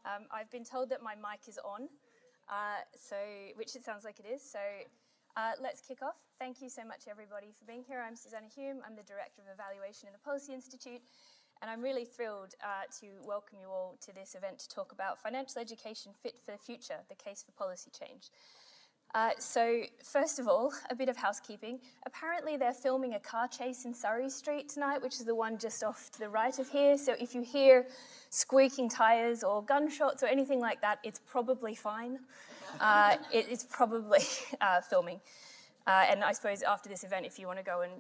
I've been told that my mic is on, which it sounds like it is. So let's kick off. Thank you so much, everybody, for being here. I'm Susanna Hume. I'm the Director of Evaluation in the Policy Institute, and I'm really thrilled to welcome you all to this event to talk about financial education fit for the future, the case for policy change. So first of all, a bit of housekeeping. Apparently they're filming a car chase in Surrey Street tonight, which is the one just off to the right of here. So if you hear squeaking tyres or gunshots or anything like that, it's probably fine. It's probably filming. And I suppose after this event, if you want to go and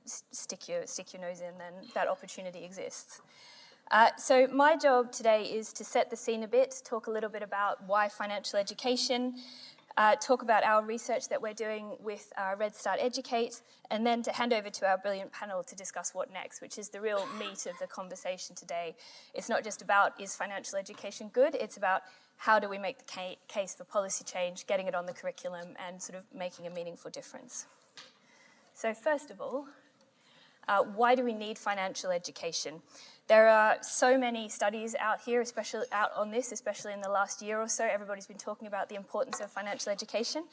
stick your nose in, then that opportunity exists. So my job today is to set the scene a bit, talk a little bit about why financial education, talk about our research that we're doing with RedSTART Educate, and then to hand over to our brilliant panel to discuss what next, which is the real meat of the conversation today. It's not just about, is financial education good? It's about how do we make the case for policy change, getting it on the curriculum, and sort of making a meaningful difference. So first of all, why do we need financial education? There are so many studies out here, especially in the last year or so. Everybody's been talking about the importance of financial education.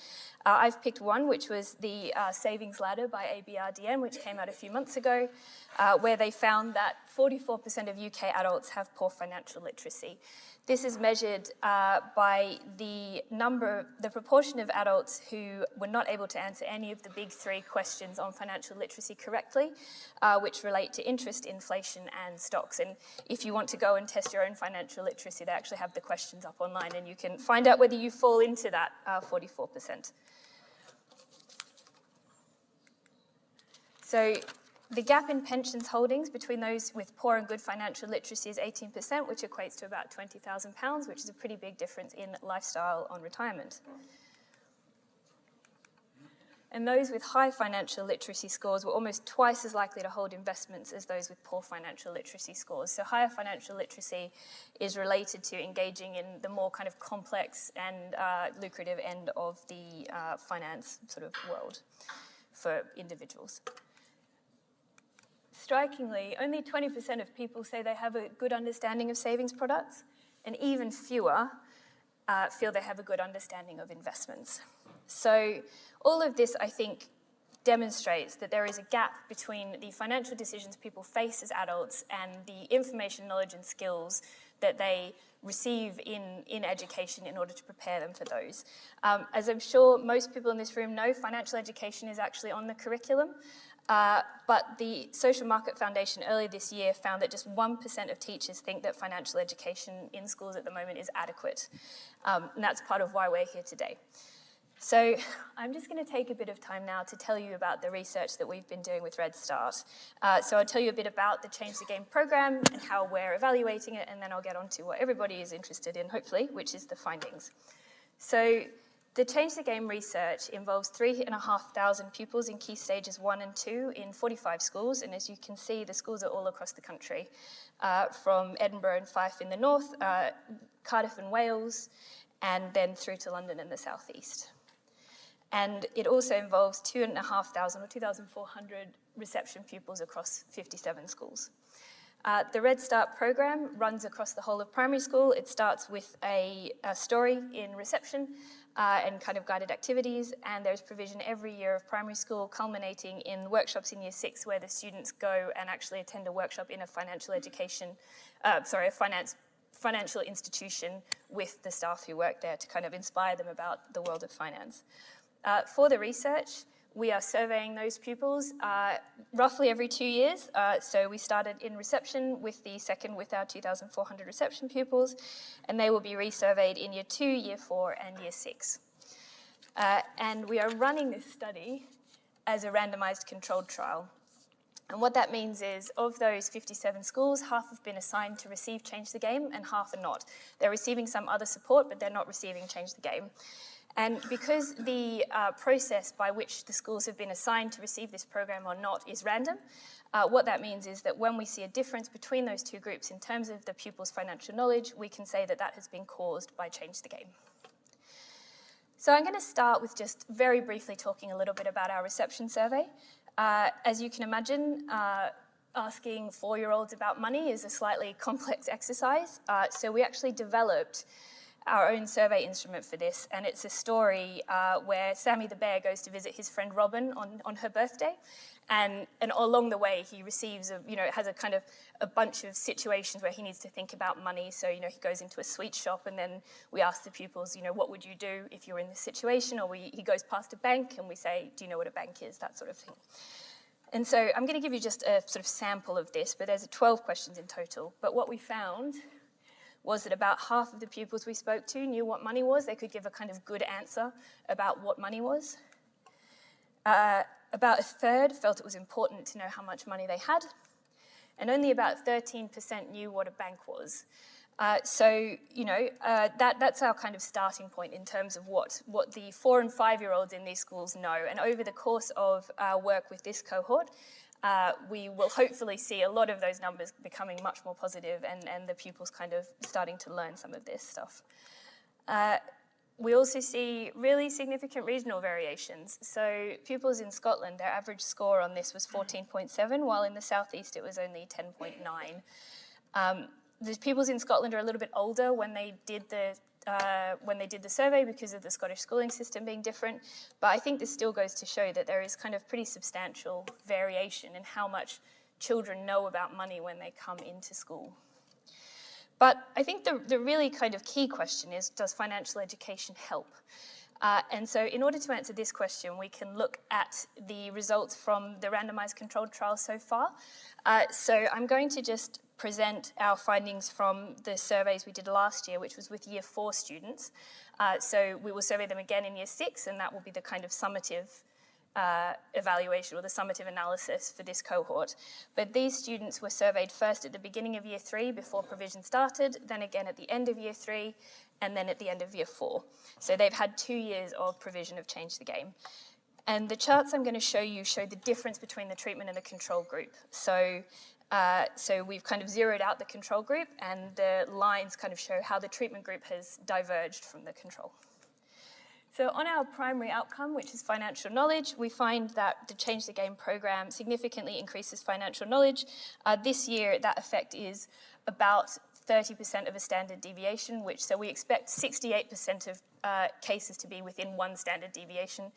I've picked one, which was the Savings Ladder by ABRDM, which came out a few months ago, where they found that 44% of UK adults have poor financial literacy. This is measured by the proportion of adults who were not able to answer any of the big three questions on financial literacy correctly, which relate to interest, inflation, and stocks. And if you want to go and test your own financial literacy, they actually have the questions up online, and you can find out whether you fall into that 44%. So the gap in pensions holdings between those with poor and good financial literacy is 18%, which equates to about £20,000, which is a pretty big difference in lifestyle on retirement. And those with high financial literacy scores were almost twice as likely to hold investments as those with poor financial literacy scores. So higher financial literacy is related to engaging in the more kind of complex and lucrative end of the finance sort of world for individuals. Strikingly, only 20% of people say they have a good understanding of savings products, and even fewer feel they have a good understanding of investments. So all of this, I think, demonstrates that there is a gap between the financial decisions people face as adults and the information, knowledge, and skills that they receive in education in order to prepare them for those. As I'm sure most people in this room know, financial education is actually on the curriculum. But the Social Market Foundation earlier this year found that just 1% of teachers think that financial education in schools at the moment is adequate. And that's part of why we're here today. So I'm just going to take a bit of time now to tell you about the research that we've been doing with RedSTART. So I'll tell you a bit about the Change the Game program and how we're evaluating it, and then I'll get on to what everybody is interested in, hopefully, which is the findings. So the Change the Game research involves 3,500 pupils in key stages 1 and 2 in 45 schools, and as you can see, the schools are all across the country, from Edinburgh and Fife in the north, Cardiff and Wales, and then through to London in the southeast. And it also involves 2,500 or 2,400 reception pupils across 57 schools. The RedSTART program runs across the whole of primary school. It starts with a story in reception and kind of guided activities, and there's provision every year of primary school, culminating in workshops in year 6 where the students go and actually attend a workshop in a financial financial institution with the staff who work there to kind of inspire them about the world of finance. For the research, we are surveying those pupils roughly every 2 years. So we started in reception with the second with our 2,400 reception pupils, and they will be resurveyed in year 2, year 4, and year 6. And we are running this study as a randomized controlled trial. And what that means is, of those 57 schools, half have been assigned to receive Change the Game and half are not. They're receiving some other support, but they're not receiving Change the Game. And because the process by which the schools have been assigned to receive this program or not is random, what that means is that when we see a difference between those two groups in terms of the pupils' financial knowledge, we can say that that has been caused by Change the Game. So I'm going to start with just very briefly talking a little bit about our reception survey. As you can imagine, asking 4-year-olds about money is a slightly complex exercise. So we actually developed our own survey instrument for this, and it's a story where Sammy the bear goes to visit his friend Robin on her birthday, and along the way he receives has a kind of a bunch of situations where he needs to think about money. So he goes into a sweet shop, and then we ask the pupils, what would you do if you were in this situation? Or he goes past a bank, and we say, do you know what a bank is? That sort of thing. And so I'm going to give you just a sort of sample of this, but there's 12 questions in total. But what we found was that about half of the pupils we spoke to knew what money was. They could give a kind of good answer about what money was. About a third felt it was important to know how much money they had, and only about 13% knew what a bank was. That's our kind of starting point in terms of what the 4- and 5-year-olds in these schools know. And over the course of our work with this cohort, we will hopefully see a lot of those numbers becoming much more positive, and the pupils kind of starting to learn some of this stuff. We also see really significant regional variations. So pupils in Scotland, their average score on this was 14.7, while in the southeast it was only 10.9. The pupils in Scotland are a little bit older when they did the survey because of the Scottish schooling system being different, but I think this still goes to show that there is kind of pretty substantial variation in how much children know about money when they come into school. But I think the really kind of key question is, does financial education help? And so in order to answer this question, we can look at the results from the randomized controlled trial so far. So I'm going to just present our findings from the surveys we did last year, which was with Year 4 students. So we will survey them again in Year 6, and that will be the kind of summative evaluation or the summative analysis for this cohort. But these students were surveyed first at the beginning of Year 3 before provision started, then again at the end of Year 3, and then at the end of Year 4. So they've had 2 years of provision of Change the Game. And the charts I'm going to show you show the difference between the treatment and the control group. So we've kind of zeroed out the control group, and the lines kind of show how the treatment group has diverged from the control. So on our primary outcome, which is financial knowledge, we find that the Change the Game program significantly increases financial knowledge. This year, that effect is about 30% of a standard deviation, so we expect 68% of cases to be within one standard deviation.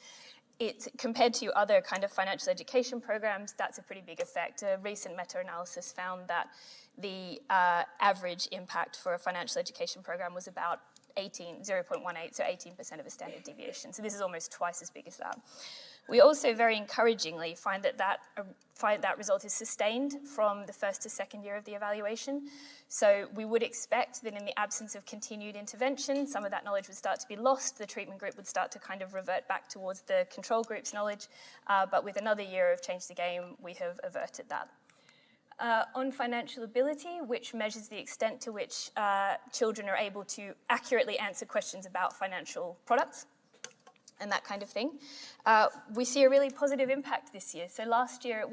Compared to other kind of financial education programs, that's a pretty big effect. A recent meta-analysis found that the average impact for a financial education program was about 0.18, so 18% of a standard deviation. So this is almost twice as big as that. We also very encouragingly find that result is sustained from the first to second year of the evaluation. So we would expect that in the absence of continued intervention, some of that knowledge would start to be lost. The treatment group would start to kind of revert back towards the control group's knowledge. But with another year of Change the Game, we have averted that. On financial ability, which measures the extent to which children are able to accurately answer questions about financial products and that kind of thing, we see a really positive impact this year. So last year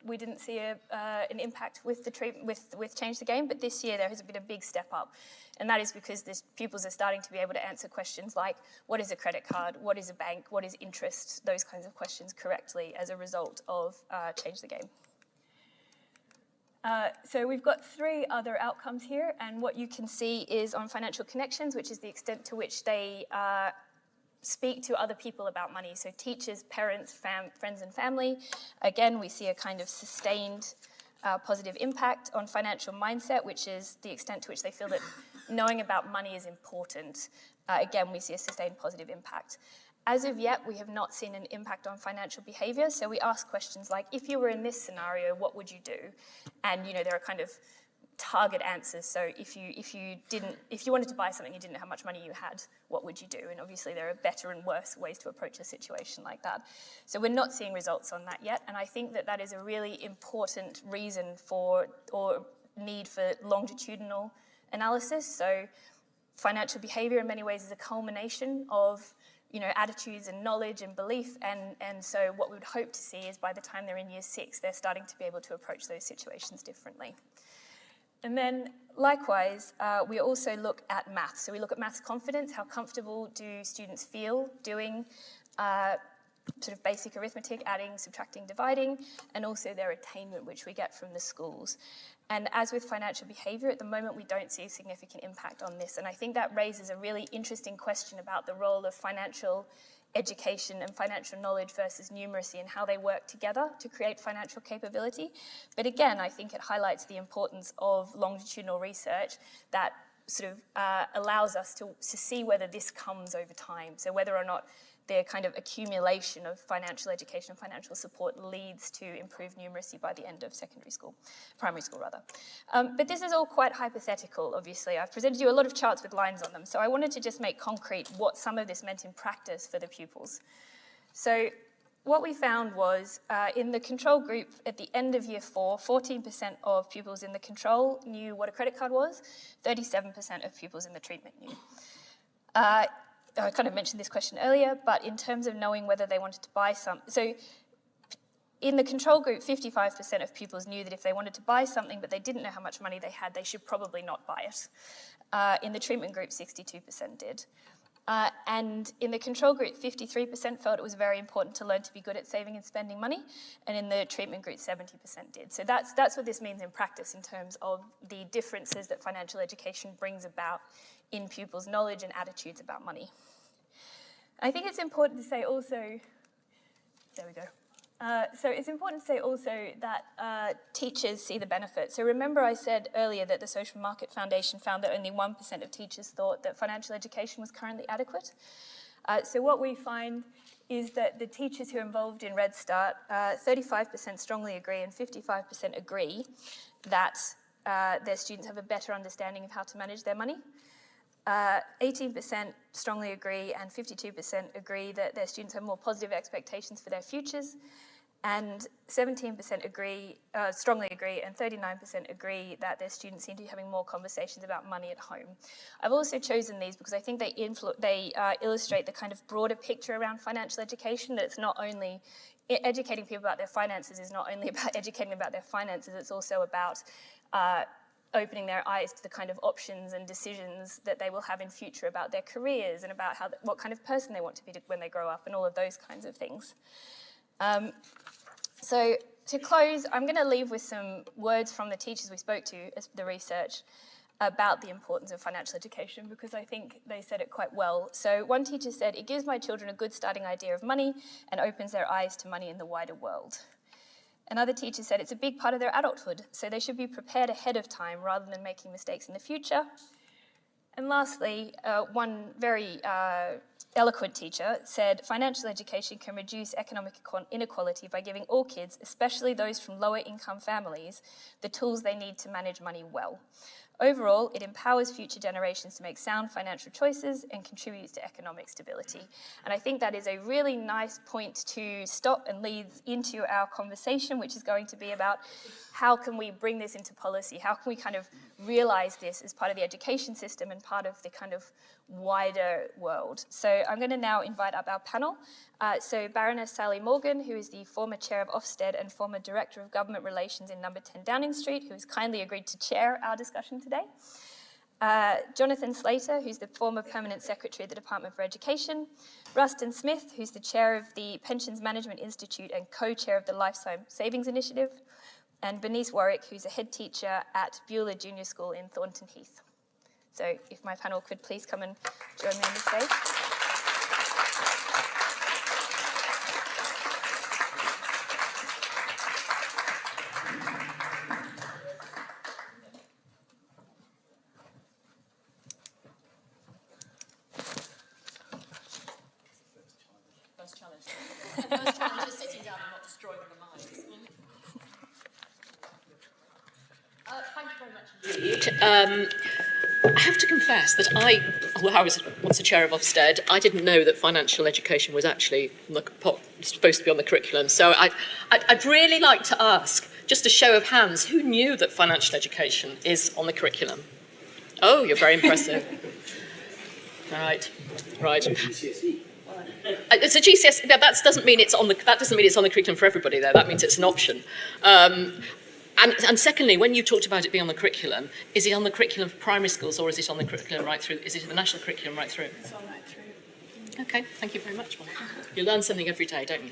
we didn't see an impact with the treatment with Change the Game, but this year there has been a big step up, and that is because pupils are starting to be able to answer questions like, what is a credit card, what is a bank, what is interest, those kinds of questions correctly as a result of Change the Game. So we've got 3 other outcomes here, and what you can see is on financial connections, which is the extent to which they speak to other people about money. So teachers, parents, friends and family. Again, we see a kind of sustained positive impact. On financial mindset, which is the extent to which they feel that knowing about money is important. Again, we see a sustained positive impact. As of yet, we have not seen an impact on financial behavior. So we ask questions like, if you were in this scenario, what would you do? And there are kind of target answers. So if you wanted to buy something, you didn't know how much money you had, what would you do? And obviously there are better and worse ways to approach a situation like that. So we're not seeing results on that yet. And I think that that is a really important reason for, or need for, longitudinal analysis. So financial behavior in many ways is a culmination of attitudes and knowledge and belief, and so what we would hope to see is by the time they're in Year 6, they're starting to be able to approach those situations differently. And then likewise, we also look at maths. So we look at maths confidence. How comfortable do students feel doing sort of basic arithmetic, adding, subtracting, dividing, and also their attainment, which we get from the schools. And as with financial behaviour, at the moment we don't see a significant impact on this. And I think that raises a really interesting question about the role of financial education and financial knowledge versus numeracy and how they work together to create financial capability. But again, I think it highlights the importance of longitudinal research that sort of allows us to see whether this comes over time. So whether or not the kind of accumulation of financial education and financial support leads to improved numeracy by the end of primary school rather. But this is all quite hypothetical, obviously. I've presented you a lot of charts with lines on them, so I wanted to just make concrete what some of this meant in practice for the pupils. So what we found was in the control group at the end of year 4, 14% of pupils in the control knew what a credit card was, 37% of pupils in the treatment knew. I kind of mentioned this question earlier, but in terms of knowing whether they wanted to buy so in the control group, 55% of pupils knew that if they wanted to buy something but they didn't know how much money they had, they should probably not buy it. In the treatment group, 62% did. And in the control group, 53% felt it was very important to learn to be good at saving and spending money, and in the treatment group, 70% did. So that's what this means in practice in terms of the differences that financial education brings about in pupils' knowledge and attitudes about money. I think it's important to say also, there we go. So it's important to say also that teachers see the benefit. So remember I said earlier that the Social Market Foundation found that only 1% of teachers thought that financial education was currently adequate. So what we find is that the teachers who are involved in RedSTART, 35% strongly agree and 55% agree that their students have a better understanding of how to manage their money. 18% strongly agree and 52% agree that their students have more positive expectations for their futures, and 17% agree, strongly agree, and 39% agree that their students seem to be having more conversations about money at home. I've also chosen these because I think they illustrate the kind of broader picture around financial education, that it's not only educating people about their finances is not only about educating them about their finances, it's also about opening their eyes to the kind of options and decisions that they will have in future about their careers and about what kind of person they want to be when they grow up and all of those kinds of things. So to close, I'm going to leave with some words from the teachers we spoke to as the research about the importance of financial education, because I think they said it quite well. So one teacher said, "It gives my children a good starting idea of money and opens their eyes to money in the wider world." Another teacher said it's a big part of their adulthood, so they should be prepared ahead of time rather than making mistakes in the future. And lastly, one very eloquent teacher said, "Financial education can reduce economic inequality by giving all kids, especially those from lower income families, the tools they need to manage money well. Overall, it empowers future generations to make sound financial choices and contributes to economic stability." And I think that is a really nice point to stop and leads into our conversation, which is going to be about how can we bring this into policy? How can we kind of realize this as part of the education system and part of the kind of wider world? So I'm going to now invite up our panel. So Baroness Sally Morgan, who is the former chair of Ofsted and former director of government relations in number 10 Downing Street, who has kindly agreed to chair our discussion today. Jonathan Slater, who's the former permanent secretary of the Department for Education. Ruston Smith, who's the chair of the Pensions Management Institute and co-chair of the Lifetime Savings Initiative. And Bernice Warwick, who's a head teacher at Beulah Junior School in Thornton Heath. So if my panel could please come and join me on the stage. First challenge. First challenge is sitting down and not destroying the minds. Thank you very much indeed. I have to confess that I was once a chair of Ofsted. I didn't know that financial education was actually supposed to be on the curriculum. So I'd really like to ask, just a show of hands, who knew that financial education is on the curriculum? Oh, you're very impressive. Right. It's a GCSE. That doesn't mean it's on the curriculum for everybody, though. That means it's an option. And secondly, when you talked about it being on the curriculum, is it on the curriculum for primary schools or is it on the curriculum right through? Is it the national curriculum right through? It's on right through. Okay, thank you very much. Well, you learn something every day, don't you?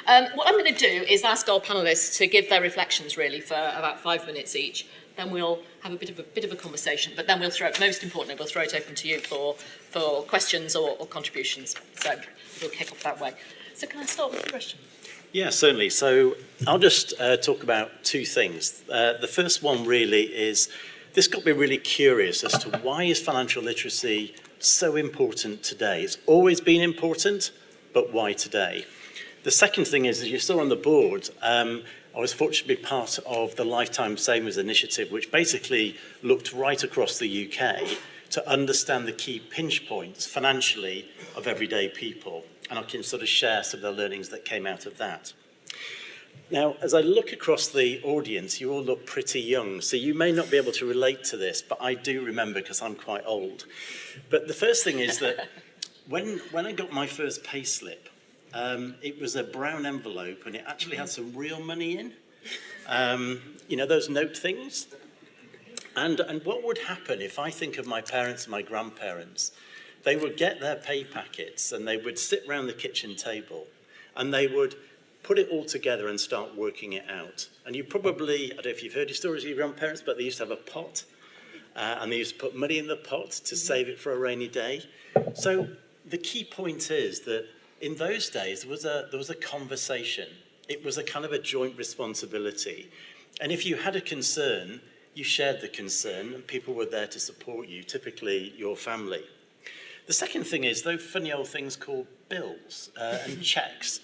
What I'm going to do is ask our panellists to give their reflections really for about 5 minutes each. Then we'll have a bit of a conversation, but then we'll most importantly, we'll throw it open to you for questions or contributions. So we'll kick off that way. So can I start with the question? Yeah, certainly. So I'll just talk about two things. The first one really is, this got me really curious as to why is financial literacy so important today? It's always been important, but why today? The second thing is, as you saw on the board, I was fortunate to be part of the Lifetime Savings Initiative, which basically looked right across the UK to understand the key pinch points financially of everyday people. And I can sort of share some of the learnings that came out of that. Now, as I look across the audience, you all look pretty young, so you may not be able to relate to this, but I do remember because I'm quite old. But the first thing is that when I got my first payslip, it was a brown envelope and it actually had some real money in. You know, those note things? And what would happen if I think of my parents and my grandparents? They would get their pay packets and they would sit around the kitchen table and they would put it all together and start working it out. And you probably, I don't know if you've heard your stories of your grandparents, but they used to have a pot and they used to put money in the pot to save it for a rainy day. So the key point is that in those days, there was a conversation. It was a kind of a joint responsibility. And if you had a concern, you shared the concern and people were there to support you, typically your family. The second thing is those funny old things called bills and checks.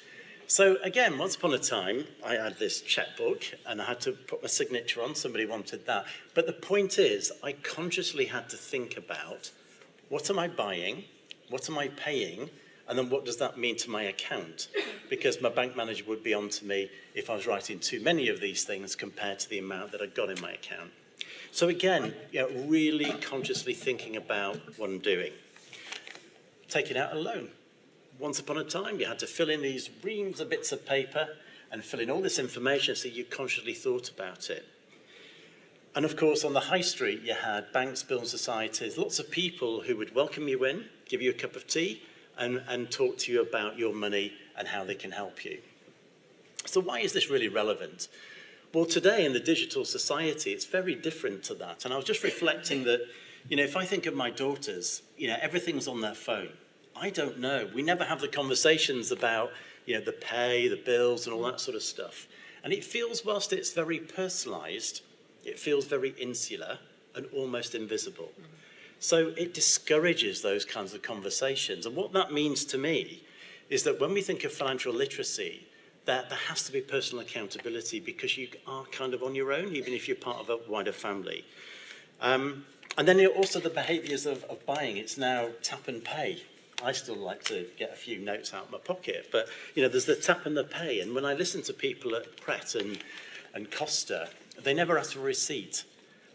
So again, once upon a time, I had this checkbook and I had to put my signature on. Somebody wanted that. But the point is, I consciously had to think about, what am I buying? What am I paying? And then what does that mean to my account? Because my bank manager would be on to me if I was writing too many of these things compared to the amount that I got in my account. So again, really consciously thinking about what I'm doing. Taking out a loan. Once upon a time, you had to fill in these reams of bits of paper and fill in all this information so you consciously thought about it. And of course, on the high street, you had banks, building societies, lots of people who would welcome you in, give you a cup of tea, and talk to you about your money and how they can help you. So why is this really relevant? Well, today in the digital society, it's very different to that. And I was just reflecting that, if I think of my daughters, everything's on their phone. I don't know. We never have the conversations about, the pay, the bills, and all that sort of stuff. And it feels, whilst it's very personalised, it feels very insular and almost invisible. So it discourages those kinds of conversations. And what that means to me is that when we think of financial literacy, that there has to be personal accountability because you are kind of on your own, even if you're part of a wider family. And then also the behaviours of buying. It's now tap and pay. I still like to get a few notes out of my pocket, but there's the tap and the pay. And when I listen to people at Pret and Costa, they never ask for a receipt.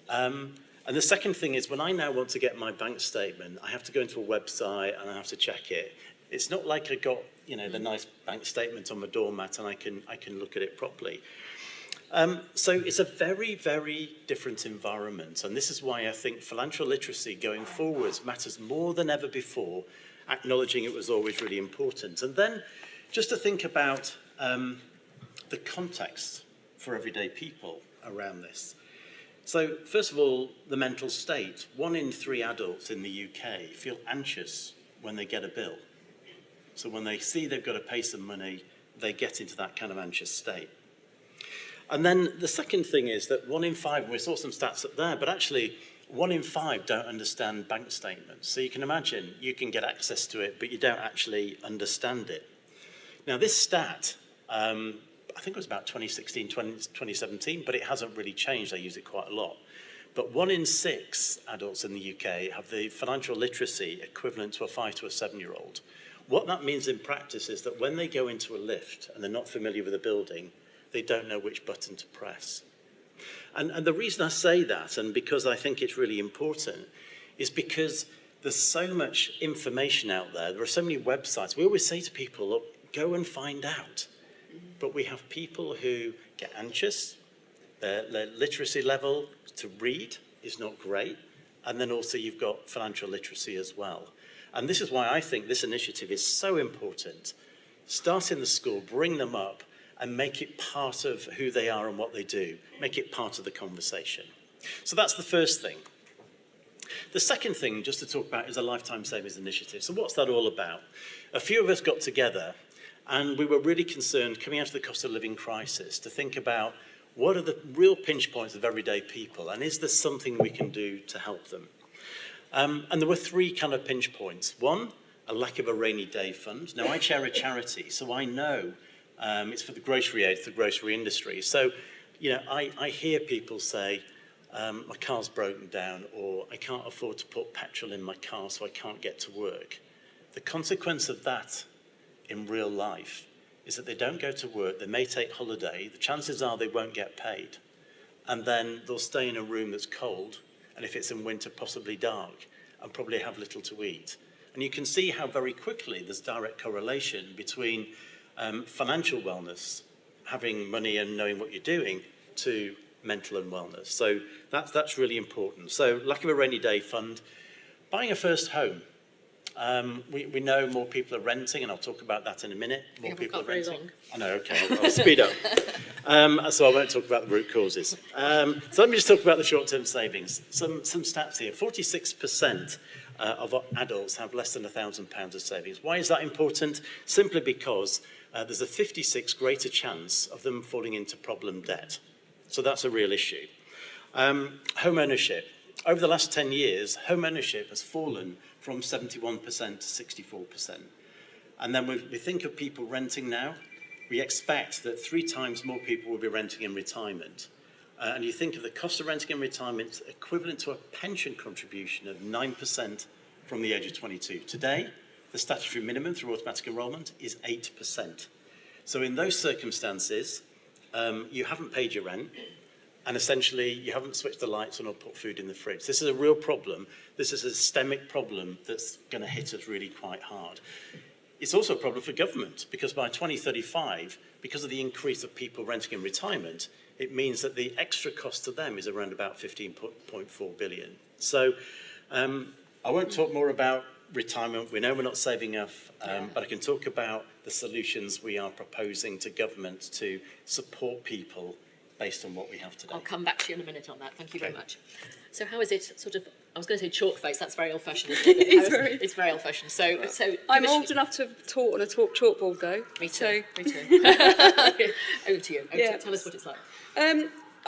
And the second thing is, when I now want to get my bank statement, I have to go into a website and I have to check it. It's not like I got the nice bank statement on my doormat and I can look at it properly. So it's a very, very different environment. And this is why I think financial literacy going forwards matters more than ever before, acknowledging it was always really important. And then just to think about the context for everyday people around this. So first of all, the mental state. 1 in 3 adults in the UK feel anxious when they get a bill. So when they see they've got to pay some money, they get into that kind of anxious state. And then the second thing is that 1 in 5, and we saw some stats up there, but actually 1 in 5 don't understand bank statements. So you can imagine you can get access to it, but you don't actually understand it. Now this stat, I think it was about 2016, 2017, but it hasn't really changed. I use it quite a lot. But 1 in 6 adults in the UK have the financial literacy equivalent to a 5 to a 7-year-old. What that means in practice is that when they go into a lift and they're not familiar with a building, they don't know which button to press. And the reason I say that, and because I think it's really important, is because there's so much information out there. There are so many websites. We always say to people, look, go and find out. But we have people who get anxious, their literacy level to read is not great, and then also you've got financial literacy as well. And this is why I think this initiative is so important. Start in the school, bring them up, and make it part of who they are and what they do. Make it part of the conversation. So that's the first thing. The second thing, just to talk about, is a Lifetime Savings Initiative. So what's that all about? A few of us got together, and we were really concerned, coming out of the cost of living crisis, to think about what are the real pinch points of everyday people, and is there something we can do to help them? And there were three kind of pinch points. One, a lack of a rainy day fund. Now, I chair a charity, so I know it's for the grocery aid, the grocery industry. So, you know, I hear people say, my car's broken down, or I can't afford to put petrol in my car, so I can't get to work. The consequence of that in real life is that they don't go to work, they may take holiday, the chances are they won't get paid, and then they'll stay in a room that's cold, and if it's in winter, possibly dark, and probably have little to eat. And you can see how very quickly there's direct correlation between financial wellness, having money and knowing what you're doing, to mental and wellness. So that's really important. So lack of a rainy day fund. Buying a first home. We know more people are renting, and I'll talk about that in a minute. More people are renting. I know, okay, I'll speed up. So I won't talk about the root causes. So let me just talk about the short-term savings. Some stats here. 46% of adults have less than £1,000 of savings. Why is that important? Simply because there's a 56 greater chance of them falling into problem debt. So that's a real issue. Home ownership. Over the last 10 years, home ownership has fallen from 71% to 64%. And then when we think of people renting now, we expect that 3 times more people will be renting in retirement. And you think of the cost of renting in retirement equivalent to a pension contribution of 9% from the age of 22. Today, the statutory minimum through automatic enrolment is 8%. So in those circumstances, you haven't paid your rent, and essentially you haven't switched the lights on or put food in the fridge. This is a real problem. This is a systemic problem that's going to hit us really quite hard. It's also a problem for government, because by 2035, because of the increase of people renting in retirement, it means that the extra cost to them is around about 15.4 billion. So I won't talk more about retirement. We know we're not saving enough, but I can talk about the solutions we are proposing to government to support people based on what we have today. I'll come back to you in a minute on that. Thank you very much. So how is it sort of, I was going to say chalk face, that's very old-fashioned, isn't it? It's very old-fashioned. So I'm old enough to have taught on a chalkboard, though. Me too, me too. Over to you. Tell us what it's like.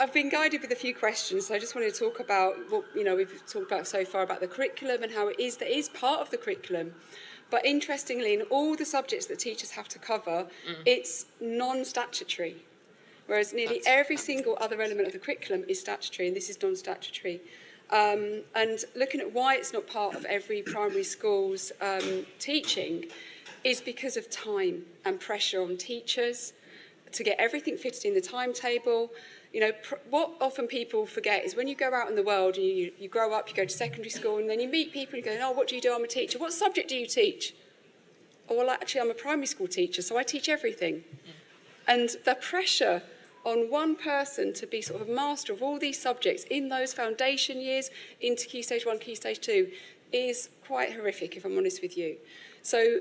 I've been guided with a few questions, so I just wanted to talk about what we've talked about so far about the curriculum and how it is part of the curriculum. But interestingly, in all the subjects that teachers have to cover, it's non-statutory. Whereas nearly every single other element of the curriculum is statutory, and this is non-statutory. And looking at why it's not part of every primary school's teaching is because of time and pressure on teachers to get everything fitted in the timetable. You know, what often people forget is when you go out in the world and you grow up, you go to secondary school, and then you meet people and you go, oh, what do you do? I'm a teacher. What subject do you teach? Oh, well, actually, I'm a primary school teacher, so I teach everything. And the pressure on one person to be sort of a master of all these subjects in those foundation years into Key Stage 1, Key Stage 2 is quite horrific, if I'm honest with you. So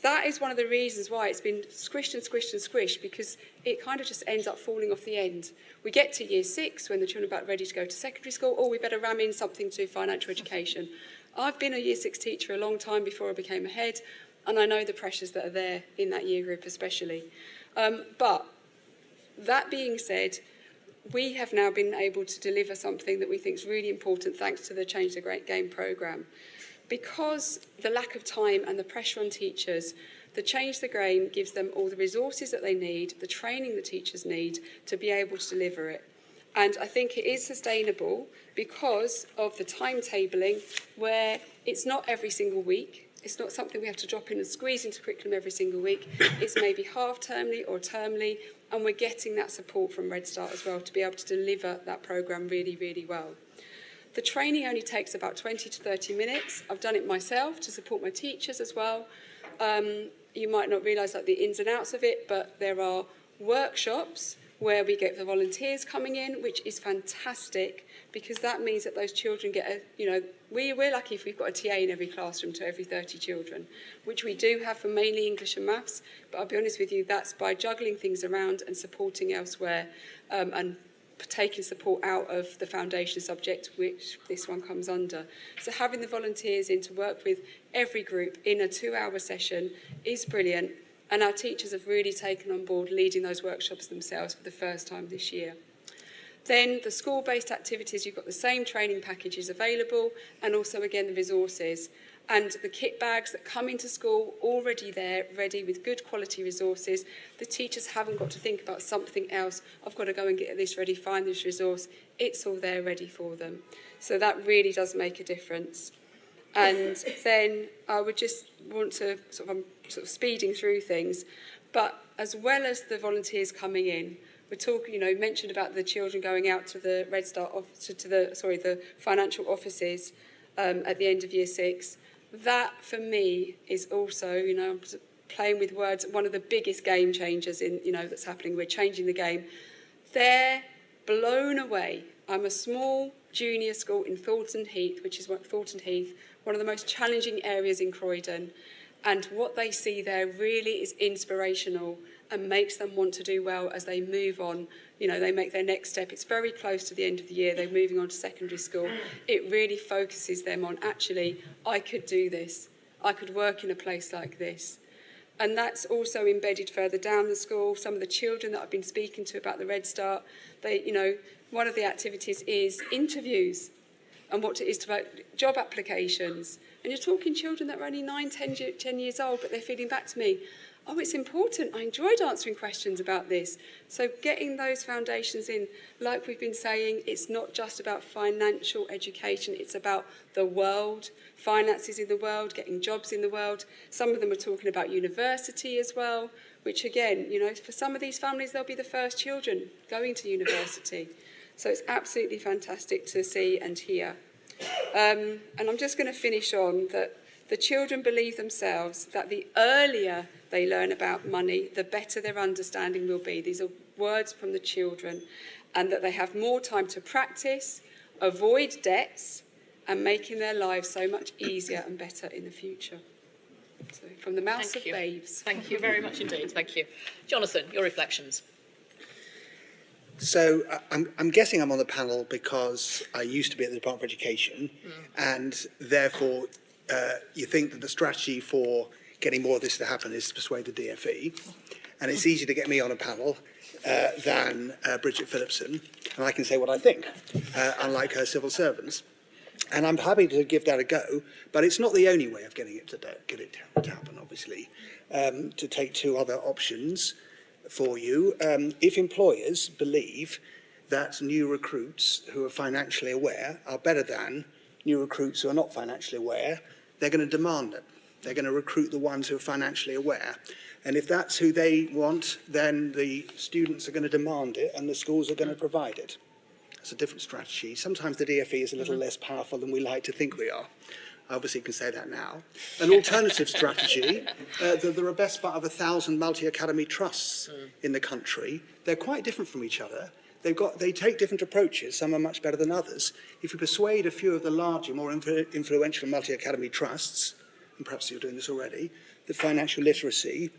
that is one of the reasons why it's been squished and squished and squished, because it kind of just ends up falling off the end. We get to year 6 when the children are about ready to go to secondary school, or we better ram in something to financial education. I've been a year 6 teacher a long time before I became a head, and I know the pressures that are there in that year group especially. But that being said, we have now been able to deliver something that we think is really important thanks to the Change the Great Game programme. Because the lack of time and the pressure on teachers, the Change the Game gives them all the resources that they need, the training the teachers need to be able to deliver it. And I think it is sustainable because of the timetabling, where it's not every single week. It's not something we have to drop in and squeeze into curriculum every single week. It's maybe half-termly or termly, and we're getting that support from RedSTART as well to be able to deliver that programme really, really well. The training only takes about 20 to 30 minutes. I've done it myself to support my teachers as well. You might not realise like the ins and outs of it, but there are workshops where we get the volunteers coming in, which is fantastic, because that means that those children get we're lucky if we've got a TA in every classroom to every 30 children, which we do have for mainly English and maths, but I'll be honest with you, that's by juggling things around and supporting elsewhere, and taking support out of the foundation subject, which this one comes under. So having the volunteers in to work with every group in a 2-hour session is brilliant, and our teachers have really taken on board leading those workshops themselves for the first time this year. Then the school-based activities, you've got the same training packages available, and also again the resources. And the kit bags that come into school already there, ready with good quality resources. The teachers haven't got to think about something else. I've got to go and get this ready, find this resource. It's all there ready for them. So that really does make a difference. And then I would just want to, I'm sort of speeding through things, but as well as the volunteers coming in, we're talking, mentioned about the children going out to the RedSTART, the financial offices at the end of Year 6. That, for me, is also, playing with words, one of the biggest game changers that's happening. We're changing the game. They're blown away. I'm a small junior school in Thornton Heath, one of the most challenging areas in Croydon. And what they see there really is inspirational and makes them want to do well as they move on. They make their next step. It's very close to the end of the year. They're moving on to secondary school. It really focuses them on, actually, I could do this. I could work in a place like this. And that's also embedded further down the school. Some of the children that I've been speaking to about the RedSTART, one of the activities is interviews and what it is about job applications. And you're talking children that are only 9, 10 years old, but they're feeding back to me, oh, it's important. I enjoyed answering questions about this. So getting those foundations in, like we've been saying, it's not just about financial education. It's about the world, finances in the world, getting jobs in the world. Some of them are talking about university as well, which again, for some of these families, they'll be the first children going to university. So it's absolutely fantastic to see and hear. And I'm just going to finish on that the children believe themselves that the earlier they learn about money, the better their understanding will be. These are words from the children. And that they have more time to practice, avoid debts, and making their lives so much easier and better in the future. So, from the mouths of babes. Thank you very much indeed. Thank you. Jonathan, your reflections. So I'm guessing I'm on the panel because I used to be at the Department of Education, and therefore you think that the strategy for getting more of this to happen is to persuade the DFE, and it's easier to get me on a panel than Bridget Phillipson, and I can say what I think, unlike her civil servants. And I'm happy to give that a go, but it's not the only way of getting it to happen, obviously. To take two other options for you, if employers believe that new recruits who are financially aware are better than new recruits who are not financially aware, they're going to demand it. They're going to recruit the ones who are financially aware. And if that's who they want, then the students are going to demand it and the schools are going to provide it. It's a different strategy. Sometimes the DFE is a little less powerful than we like to think we are. I obviously can say that now. An alternative strategy, there are best part of 1,000 multi-academy trusts in the country. They're quite different from each other. They take different approaches. Some are much better than others. If you persuade a few of the larger, more influential multi-academy trusts, and perhaps you're doing this already, that financial literacy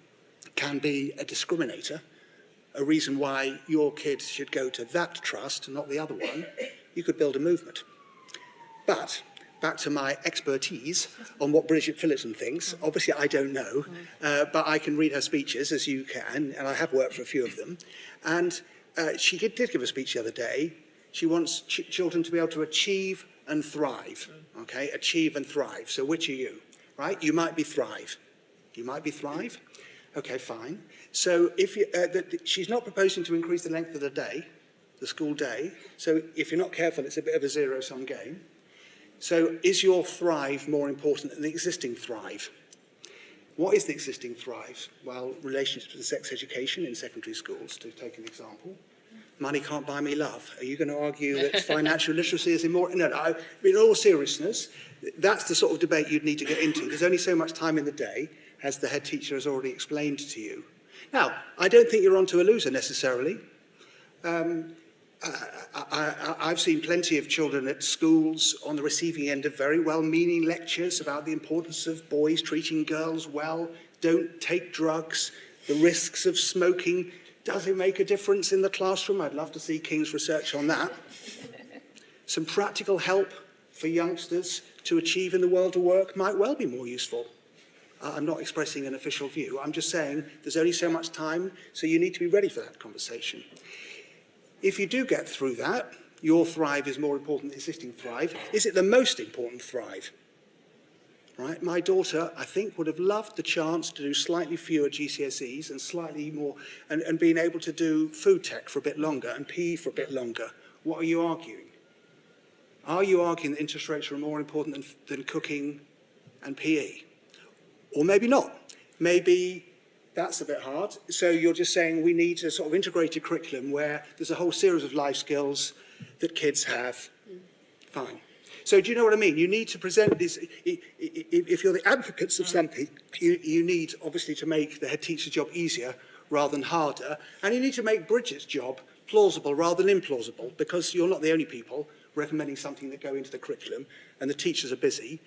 can be a discriminator, a reason why your kids should go to that trust, not the other one, you could build a movement. But back to my expertise on what Bridget Phillipson thinks. Obviously, I don't know, but I can read her speeches, as you can, and I have worked for a few of them. And she did give a speech the other day. She wants children to be able to achieve and thrive, okay? Achieve and thrive. So which are you, right? You might be thrive. You might be thrive? Okay, fine. So if you, she's not proposing to increase the length of the day, the school day. So if you're not careful, it's a bit of a zero-sum game. So is your thrive more important than the existing thrive? What is the existing thrive? Well, relationships with sex education in secondary schools, to take an example. Money can't buy me love. Are you going to argue that financial literacy is more? No, in all seriousness, that's the sort of debate you'd need to get into. There's only so much time in the day, as the head teacher has already explained to you. Now, I don't think you're onto a loser necessarily. I've seen plenty of children at schools on the receiving end of very well-meaning lectures about the importance of boys treating girls well, don't take drugs, the risks of smoking. Does it make a difference in the classroom? I'd love to see King's research on that. Some practical help for youngsters to achieve in the world of work might well be more useful. I'm not expressing an official view. I'm just saying there's only so much time, so you need to be ready for that conversation. If you do get through that, your thrive is more important than existing thrive. Is it the most important thrive? Right? My daughter, I think, would have loved the chance to do slightly fewer GCSEs and slightly more, and being able to do food tech for a bit longer and PE for a bit longer. What are you arguing? Are you arguing that interest rates are more important than cooking and PE? Or maybe not. Maybe that's a bit hard. So you're just saying we need a sort of integrated curriculum where there's a whole series of life skills that kids have. Fine. So do you know what I mean? You need to present this. If you're the advocates of something, you need obviously to make the head teacher's job easier rather than harder. And you need to make Bridget's job plausible rather than implausible, because you're not the only people recommending something that go into the curriculum, and the teachers are busy,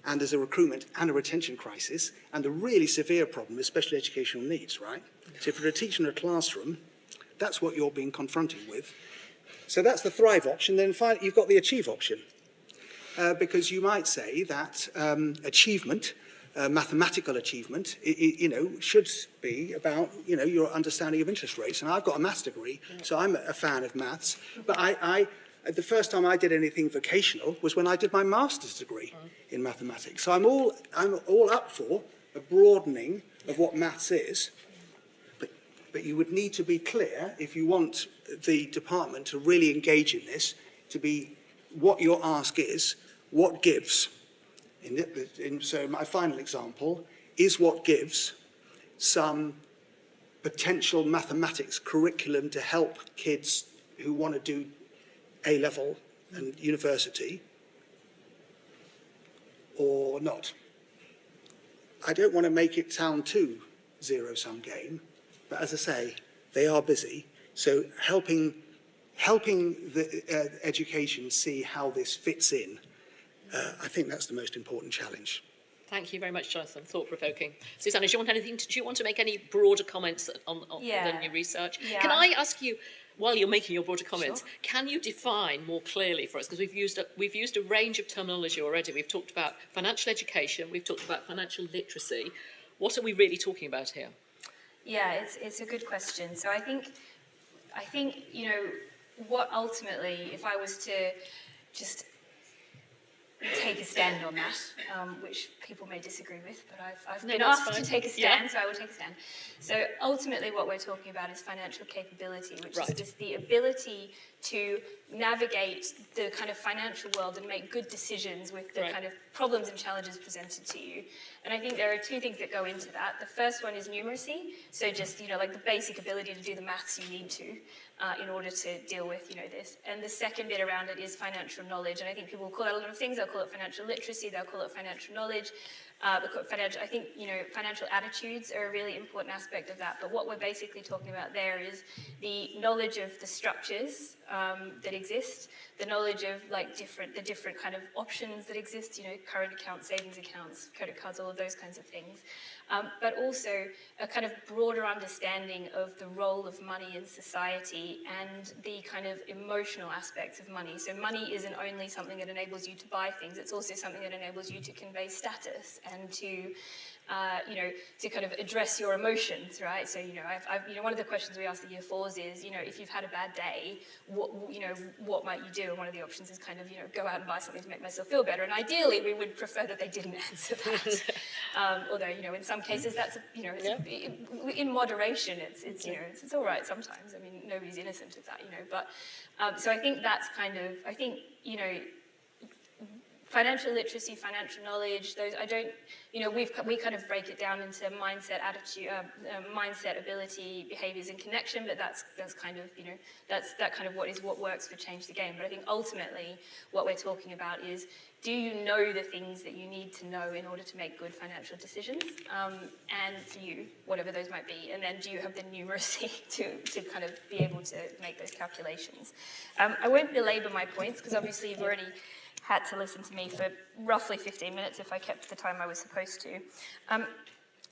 and there's a recruitment and a retention crisis, and a really severe problem with special educational needs, right? So if you're a teacher in a classroom, that's what you're being confronted with. So that's the thrive option. Then finally, you've got the achieve option, because you might say that achievement, mathematical achievement, should be about, your understanding of interest rates. And I've got a maths degree, so I'm a fan of maths, but the first time I did anything vocational was when I did my master's degree in mathematics. So I'm all up for a broadening of what maths is, but you would need to be clear if you want the department to really engage in this, to be what your ask is, what gives. So my final example is what gives some potential mathematics curriculum to help kids who want to do A-level and university, or not. I don't want to make it sound too zero-sum game, but as I say, they are busy. So helping the education see how this fits in, I think that's the most important challenge. Thank you very much, Jonathan. Thought-provoking. Susanna, do you want to make any broader comments on the new research? Yeah. Can I ask you, while you're making your broader comments, can you define more clearly for us, because we've used a range of terminology already. We've talked about financial education, we've talked about financial literacy. What are we really talking about here? Yeah, it's a good question. So I think what ultimately, if I was to just take a stand on that, which people may disagree with, but I've been asked to take a stand, so I will take a stand. So ultimately what we're talking about is financial capability, which is just the ability to navigate the kind of financial world and make good decisions with the kind of problems and challenges presented to you. And I think there are two things that go into that. The first one is numeracy, so just, like the basic ability to do the maths you need to in order to deal with, this. And the second bit around it is financial knowledge. And I think people will call it a lot of things. They'll call it financial literacy, they'll call it financial knowledge. I think, financial attitudes are a really important aspect of that. But what we're basically talking about there is the knowledge of the structures that exist, the knowledge of the different kind of options that exist, current accounts, savings accounts, credit cards, all of those kinds of things. But also a kind of broader understanding of the role of money in society and the kind of emotional aspects of money. So money isn't only something that enables you to buy things, it's also something that enables you to convey status and to kind of address your emotions, right? So, one of the questions we ask the Year 4s is, if you've had a bad day, what might you do? And one of the options is kind of, go out and buy something to make myself feel better. And ideally, we would prefer that they didn't answer that. Although, in some cases, that's, in moderation, it's all right sometimes. I mean, nobody's innocent of that, but, so I think that's kind of, financial literacy, financial knowledge, those, I don't, you know, we kind of break it down into mindset, attitude, mindset, ability, behaviors, and connection, but that's kind of, you know, that kind of what works for Change the Game. But I think ultimately what we're talking about is, do you know the things that you need to know in order to make good financial decisions? And for you, whatever those might be, and then do you have the numeracy to kind of be able to make those calculations? I won't belabor my points, because obviously you've already had to listen to me for roughly 15 minutes if I kept the time I was supposed to.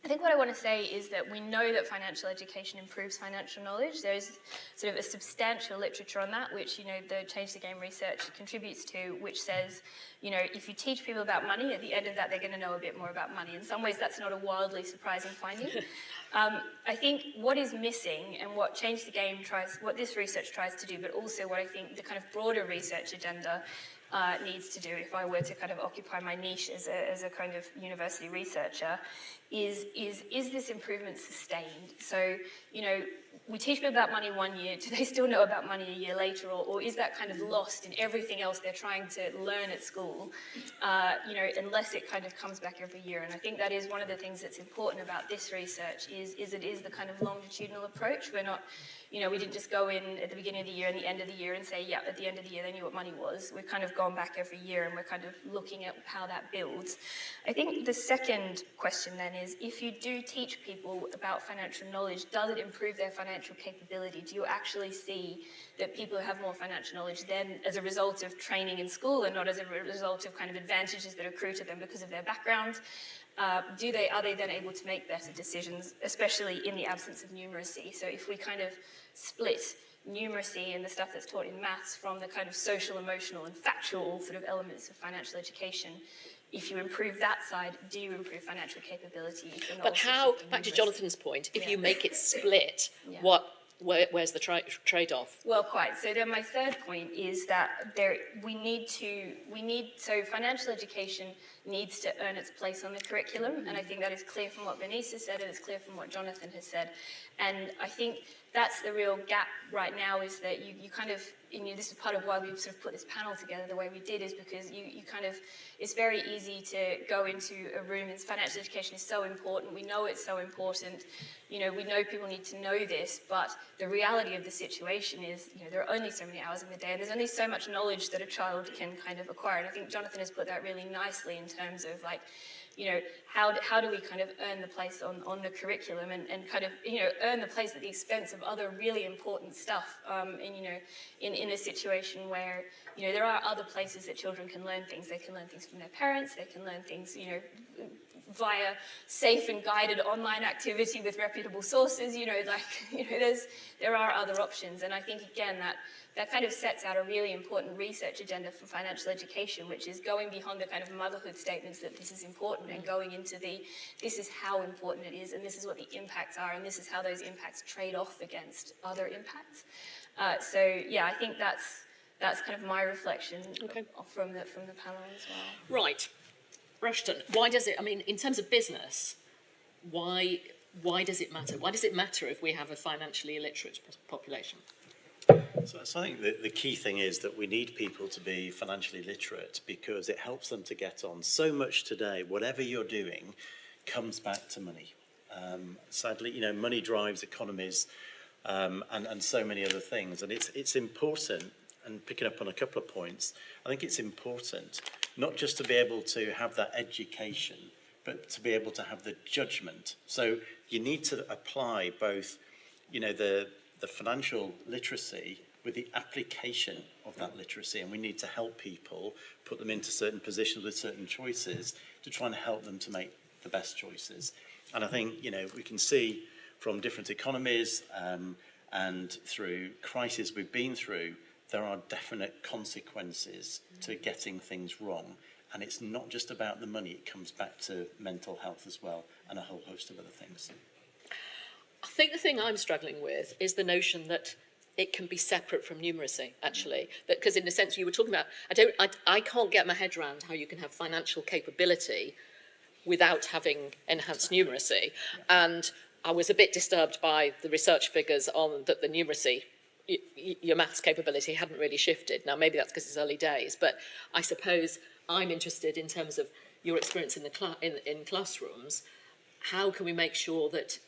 I think what I want to say is that we know that financial education improves financial knowledge. There's sort of a substantial literature on that, which, you know, the Change the Game research contributes to, which says, you know, if you teach people about money, at the end of that, they're going to know a bit more about money. In some ways, that's not a wildly surprising finding. I think what is missing, and what Change the Game tries, what this research tries to do, but also what I think the kind of broader research agenda needs to do, if I were to kind of occupy my niche as a kind of university researcher, is this improvement sustained? So, you know, we teach people about money 1 year, do they still know about money a year later, or is that kind of lost in everything else they're trying to learn at school, you know, unless it kind of comes back every year? And I think that is one of the things that's important about this research, is it is the kind of longitudinal approach. We're not, you know, we didn't just go in at the beginning of the year and the end of the year and say, yeah, at the end of the year they knew what money was. We've kind of gone back every year and we're kind of looking at how that builds. I think the second question then is, if you do teach people about financial knowledge, does it improve their financial capability? Do you actually see that people who have more financial knowledge then, as a result of training in school and not as a result of kind of advantages that accrue to them because of their background, are they then able to make better decisions, especially in the absence of numeracy? So if we kind of split numeracy and the stuff that's taught in maths from the kind of social, emotional, and factual sort of elements of financial education, if you improve that side, do you improve financial capability? But how, back to Jonathan's point, if you make it split, where's the trade-off? Well, quite. So then my third point is that so financial education needs to earn its place on the curriculum, and I think that is clear from what Bernice has said, and it's clear from what Jonathan has said. And I think that's the real gap right now, is that you kind of, this is part of why we've sort of put this panel together the way we did, is because you kind of, it's very easy to go into a room, and financial education is so important, we know it's so important, we know people need to know this, but the reality of the situation is, there are only so many hours in the day, and there's only so much knowledge that a child can kind of acquire. And I think Jonathan has put that really nicely in terms of, like, how do we kind of earn the place on the curriculum, and kind of, earn the place at the expense of other really important stuff, in a situation where, there are other places that children can learn things. They can learn things from their parents, they can learn things, via safe and guided online activity with reputable sources, there are other options. And I think, again, that kind of sets out a really important research agenda for financial education, which is going beyond the kind of motherhood statements that this is important, and going into this is how important it is, and this is what the impacts are, and this is how those impacts trade off against other impacts. I think that's kind of my reflection from the panel as well. Right. Rushton, why does it, in terms of business, why does it matter? Why does it matter if we have a financially illiterate population? So I think the key thing is that we need people to be financially literate, because it helps them to get on. So much today, whatever you're doing, comes back to money. Sadly, money drives economies, and so many other things. And it's important, and picking up on a couple of points, I think it's important not just to be able to have that education, but to be able to have the judgment. So you need to apply both, the financial literacy with the application of that literacy, and we need to help people, put them into certain positions with certain choices to try and help them to make the best choices. And I think, we can see from different economies and through crises we've been through, there are definite consequences to getting things wrong. And it's not just about the money, it comes back to mental health as well, and a whole host of other things. I think the thing I'm struggling with is the notion that it can be separate from numeracy, actually. Because in the sense you were talking about, I can't get my head around how you can have financial capability without having enhanced numeracy. And I was a bit disturbed by the research figures on that the numeracy, your maths capability hadn't really shifted. Now, maybe that's because it's early days, but I suppose I'm interested in terms of your experience in the in classrooms. How can we make sure that,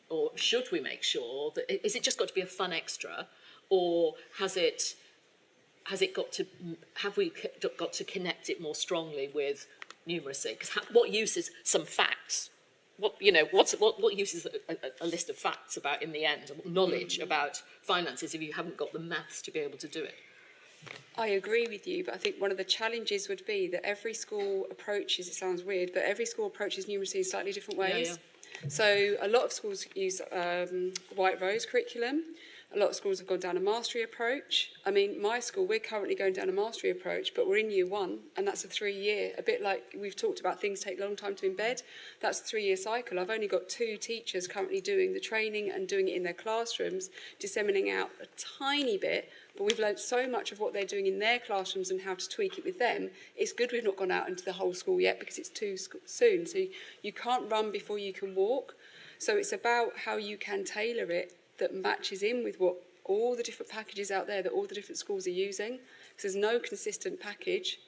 or should we make sure that, is it just got to be a fun extra, or has we got to connect it more strongly with numeracy? Because what use is some facts? What use is a list of facts about, in the end, knowledge about finances, if you haven't got the maths to be able to do it? I agree with you, but I think one of the challenges would be that every school approaches, it sounds weird, but every school approaches numeracy in slightly different ways. Yeah. So a lot of schools use White Rose curriculum. A lot of schools have gone down a mastery approach. I mean, my school, we're currently going down a mastery approach, but we're in year 1, and that's a 3-year, a bit like we've talked about things take a long time to embed. That's a 3-year cycle. I've only got 2 teachers currently doing the training and doing it in their classrooms, disseminating out a tiny bit, but we've learned so much of what they're doing in their classrooms and how to tweak it with them. It's good we've not gone out into the whole school yet because it's too soon. So you can't run before you can walk. So it's about how you can tailor it that matches in with what all the different packages out there that all the different schools are using. Because there's no consistent package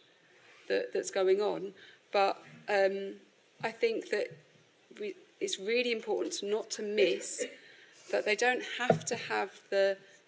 that's going on. But I think that it's really important not to miss that they don't have to have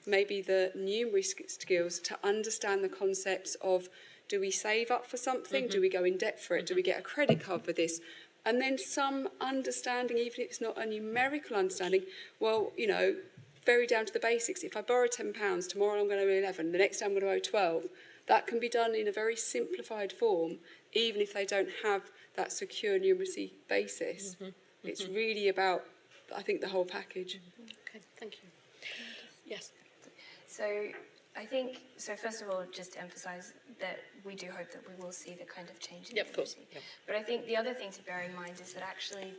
maybe the numeracy skills to understand the concepts of, do we save up for something? Do we go in debt for it? Do we get a credit card for this? And then some understanding, even if it's not a numerical understanding, well, you know, very down to the basics. If I borrow £10, tomorrow I'm going to owe 11, the next day I'm going to owe 12. That can be done in a very simplified form, even if they don't have that secure numeracy basis. It's really about, I think, the whole package. Okay, thank you. Yes. So I think, so first of all, just to emphasise that we do hope that we will see the kind of change in Of course. numeracy. But I think the other thing to bear in mind is that actually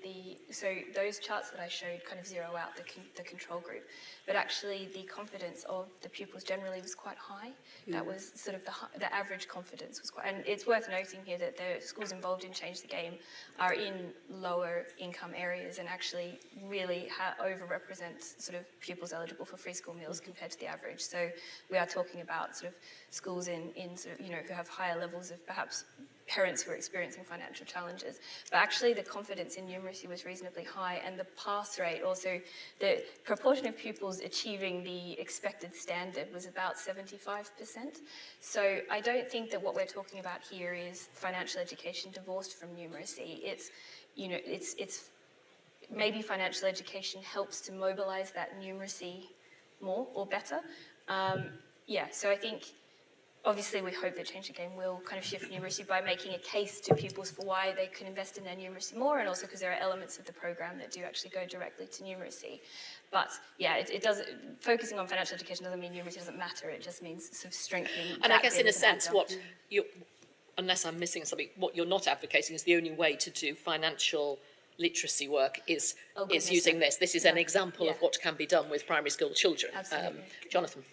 so those charts that I showed kind of zero out the control group, but actually the confidence of the pupils generally was quite high. That was sort of the average confidence was quite, and it's worth noting here that the schools involved in Change the Game are in lower income areas and actually really overrepresent sort of pupils eligible for free school meals compared to the average. So we are talking about sort of schools in sort of, you know, who have higher levels of perhaps parents who are experiencing financial challenges. But actually the confidence in numeracy was reasonably high, and the pass rate, also the proportion of pupils achieving the expected standard was about 75%. So I don't think that what we're talking about here is financial education divorced from numeracy. It's, you know, it's maybe financial education helps to mobilize that numeracy more or better. Yeah, so I think obviously we hope that Change the Game will kind of shift numeracy by making a case to pupils for why they can invest in their numeracy more, and also because there are elements of the program that do actually go directly to numeracy. But yeah, it does, focusing on financial education doesn't mean numeracy doesn't matter, it just means sort of strengthening. And I guess in a sense what unless I'm missing something, what you're not advocating is the only way to do financial literacy work is using this. This is an example of what can be done with primary school children. Absolutely. Jonathan.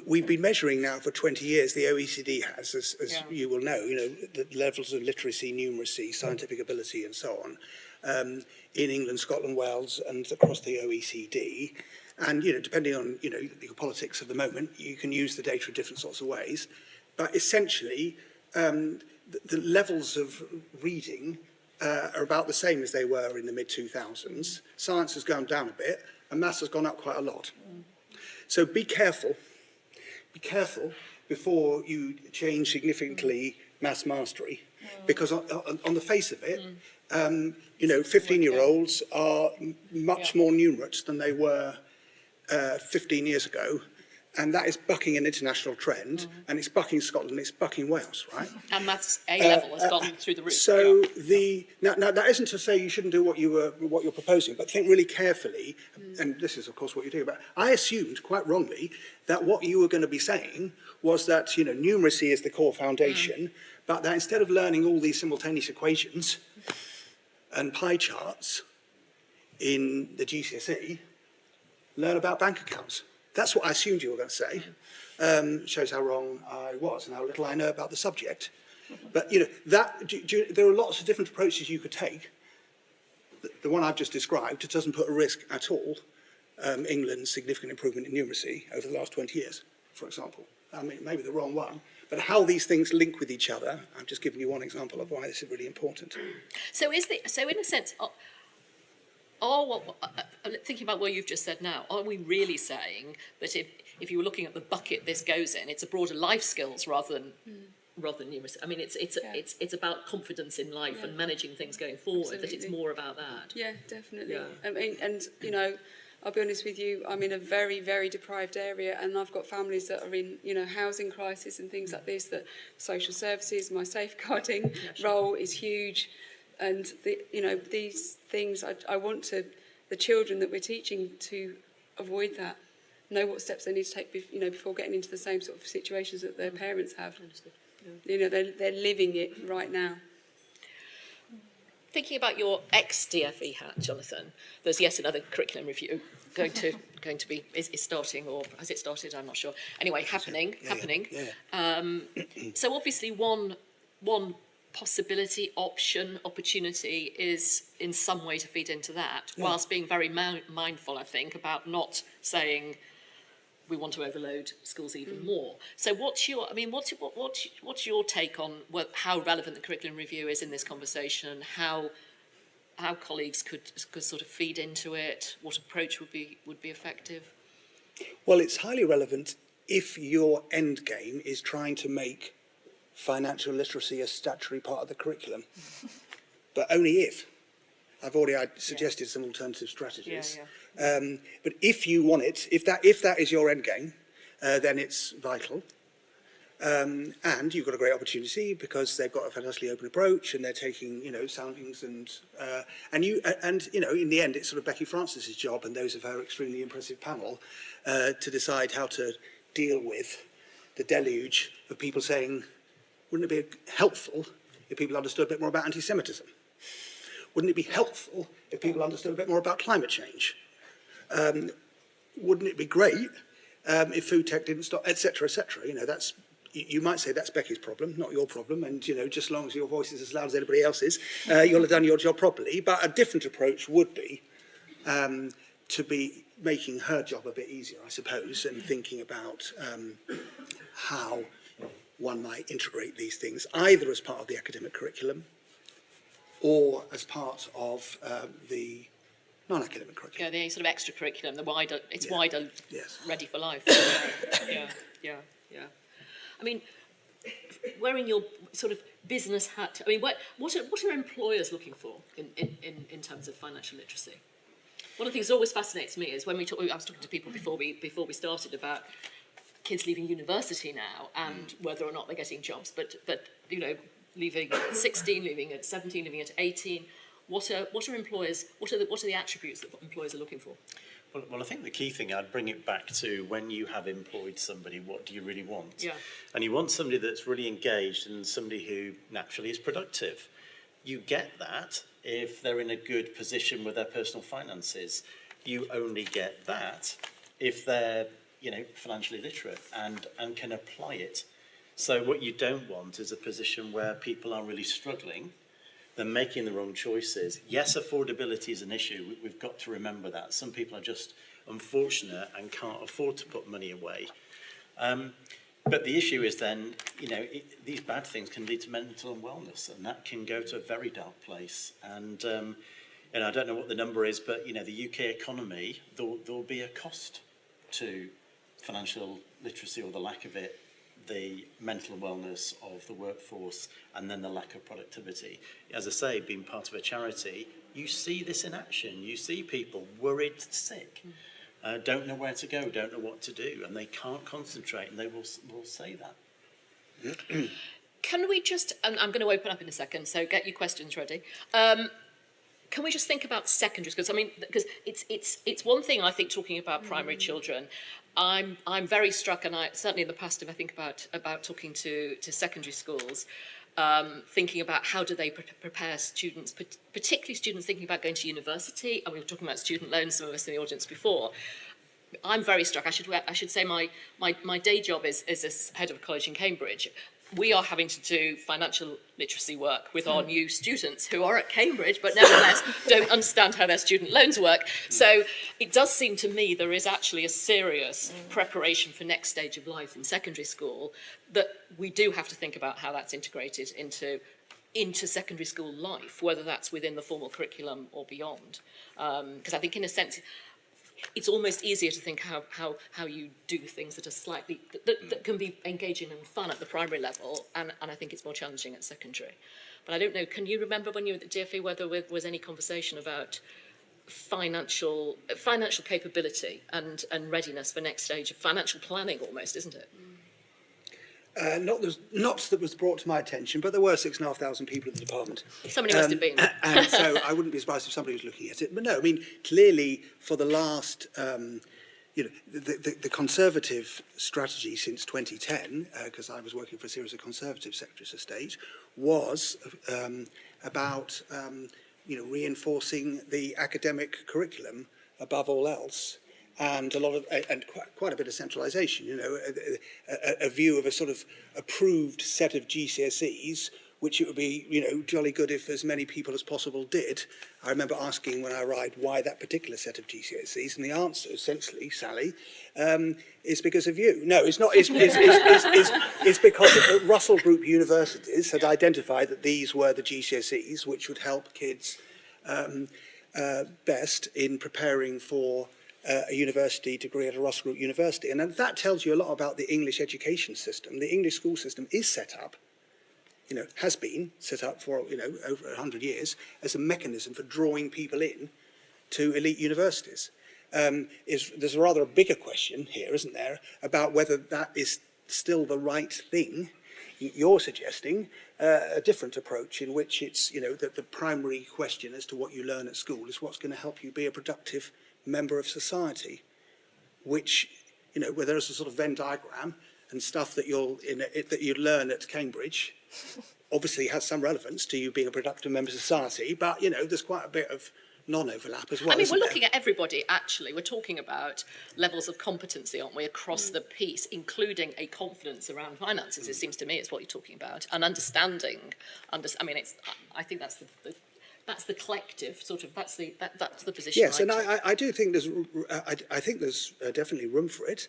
We've been measuring now for 20 years, the OECD has, as you will know, the levels of literacy, numeracy, scientific ability and so on, in England, Scotland, Wales and across the OECD. And, depending on, the politics of the moment, you can use the data in different sorts of ways. But essentially, the levels of reading are about the same as they were in the mid-2000s. Science has gone down a bit and maths has gone up quite a lot. So be careful before you change significantly maths mastery, because on the face of it, 15-year-olds are much more numerate than they were 15 years ago, and that is bucking an international trend, and it's bucking Scotland, it's bucking Wales, right? And maths A-level has gone through the roof. So now that isn't to say you shouldn't do what you're proposing, but think really carefully, and this is of course what you're doing. But I assumed quite wrongly that what you were going to be saying was that numeracy is the core foundation, but that instead of learning all these simultaneous equations and pie charts in the GCSE, learn about bank accounts. That's what I assumed you were going to say. Shows how wrong I was and how little I know about the subject. But there are lots of different approaches you could take. The one I've just described, it doesn't put at risk at all England's significant improvement in numeracy over the last 20 years, for example. I mean, maybe the wrong one, But how these things link with each other, I'm just giving you one example of why this is really important. So in a sense, thinking about what you've just said now, are we really saying that if you were looking at the bucket this goes in, it's a broader life skills rather than numeracy? I mean, it's about confidence in life and managing things going forward. Absolutely. That it's more about that. Yeah, definitely. Yeah. I mean, and you know, I'll be honest with you, I'm in a very, very deprived area, and I've got families that are in, you know, housing crisis and things like this, that social services, my safeguarding role is huge. And, you know, these things, I want the children that we're teaching to avoid that, know what steps they need to take, you know, before getting into the same sort of situations that their parents have. Yeah. You know, they're living it right now. Thinking about your ex-DFE hat, Jonathan, there's yet another curriculum review going to be is starting, or has it started? I'm not sure. Anyway, happening. Yeah. So obviously, one possibility, option, opportunity is in some way to feed into that, whilst being very mindful, I think, about not saying we want to overload schools even more. So what's your take on how relevant the curriculum review is in this conversation? How colleagues could sort of feed into it? What approach would be effective? Well, it's highly relevant if your end game is trying to make financial literacy a statutory part of the curriculum, but only if. I've already suggested some alternative strategies. But if you want it, if that is your end game, then it's vital. And you've got a great opportunity because they've got a fantastically open approach and they're taking, you know, soundings and you know, in the end, it's sort of Becky Francis's job and those of her extremely impressive panel to decide how to deal with the deluge of people saying, wouldn't it be helpful if people understood a bit more about anti-Semitism? Wouldn't it be helpful if people understood a bit more about climate change? Wouldn't it be great if food tech didn't stop, etc., etc.? You know, you might say that's Becky's problem, not your problem, and you know, just as long as your voice is as loud as anybody else's, you'll have done your job properly. But a different approach would be to be making her job a bit easier, I suppose, and thinking about how one might integrate these things, either as part of the academic curriculum or as part of the non-academic curriculum. Yeah, the sort of extra curriculum, wider, yes. Ready for life. Yeah. I mean, wearing your sort of business hat, I mean, what are employers looking for in terms of financial literacy? One of the things that always fascinates me is when I was talking to people before we started about kids leaving university now and whether or not they're getting jobs, but you know, leaving at 16, leaving at 17, leaving at 18. What are employers? What are the attributes that employers are looking for? Well, I think the key thing, I'd bring it back to when you have employed somebody, what do you really want? Yeah. And you want somebody that's really engaged and somebody who naturally is productive. You get that if they're in a good position with their personal finances. You only get that if they're, you know, financially literate and can apply it. So what you don't want is a position where people are really struggling, they're making the wrong choices. Yes, affordability is an issue. We've got to remember that. Some people are just unfortunate and can't afford to put money away. But the issue is then, you know, these bad things can lead to mental unwellness, and that can go to a very dark place. And I don't know what the number is, but, you know, the UK economy, there'll be a cost to financial literacy or the lack of it, the mental wellness of the workforce, and then the lack of productivity. As I say, being part of a charity, you see this in action. You see people worried, sick, don't know where to go, don't know what to do, and they can't concentrate, and they will say that. Can we just, and I'm going to open up in a second, so get your questions ready. Can we just think about secondary schools? I mean, because it's one thing, I think, talking about primary children. I'm very struck, and certainly in the past, if I think about talking to secondary schools, thinking about how do they prepare students, particularly students thinking about going to university, and we were talking about student loans, some of us in the audience before. I'm very struck. I should say my day job is as head of a college in Cambridge. we are having to do financial literacy work with our new students who are at Cambridge, but nevertheless don't understand how their student loans work. So it does seem to me there is actually a serious preparation for next stage of life in secondary school that we do have to think about how that's integrated into secondary school life, whether that's within the formal curriculum or beyond. Because I think in a sense, it's almost easier to think how you do things that are slightly, that can be engaging and fun at the primary level, and I think it's more challenging at secondary. But I don't know, can you remember when you were at the DFE whether there was any conversation about financial capability and readiness for next stage of financial planning almost, isn't it? Not that was brought to my attention, but there were 6,500 people in the department. Somebody must have been. And so I wouldn't be surprised if somebody was looking at it. But no, I mean, clearly for the last, the Conservative strategy since 2010, because I was working for a series of Conservative Secretaries of State, was about, reinforcing the academic curriculum above all else. And quite a bit of centralisation, a view of a sort of approved set of GCSEs, which it would be, jolly good if as many people as possible did. I remember asking when I arrived why that particular set of GCSEs, and the answer, essentially, Sally, is because of you. No, it's not. It's because Russell Group universities had identified that these were the GCSEs which would help kids best in preparing for a university degree at a Russell Group university. And that tells you a lot about the English education system. The English school system is set up, has been set up for, over 100 years as a mechanism for drawing people in to elite universities. There's rather a bigger question here, isn't there, about whether that is still the right thing. You're suggesting a different approach in which it's, that the primary question as to what you learn at school is what's going to help you be a productive member of society, which, where there's a sort of Venn diagram and stuff that you learn at Cambridge obviously has some relevance to you being a productive member of society, but, there's quite a bit of non-overlap as well. I mean, we're looking at everybody, actually. We're talking about levels of competency, aren't we, across the piece, including a confidence around finances, it seems to me, is what you're talking about, and understanding. I think that's the collective sort of, that's the position. Yes, and I do think I think there's definitely room for it.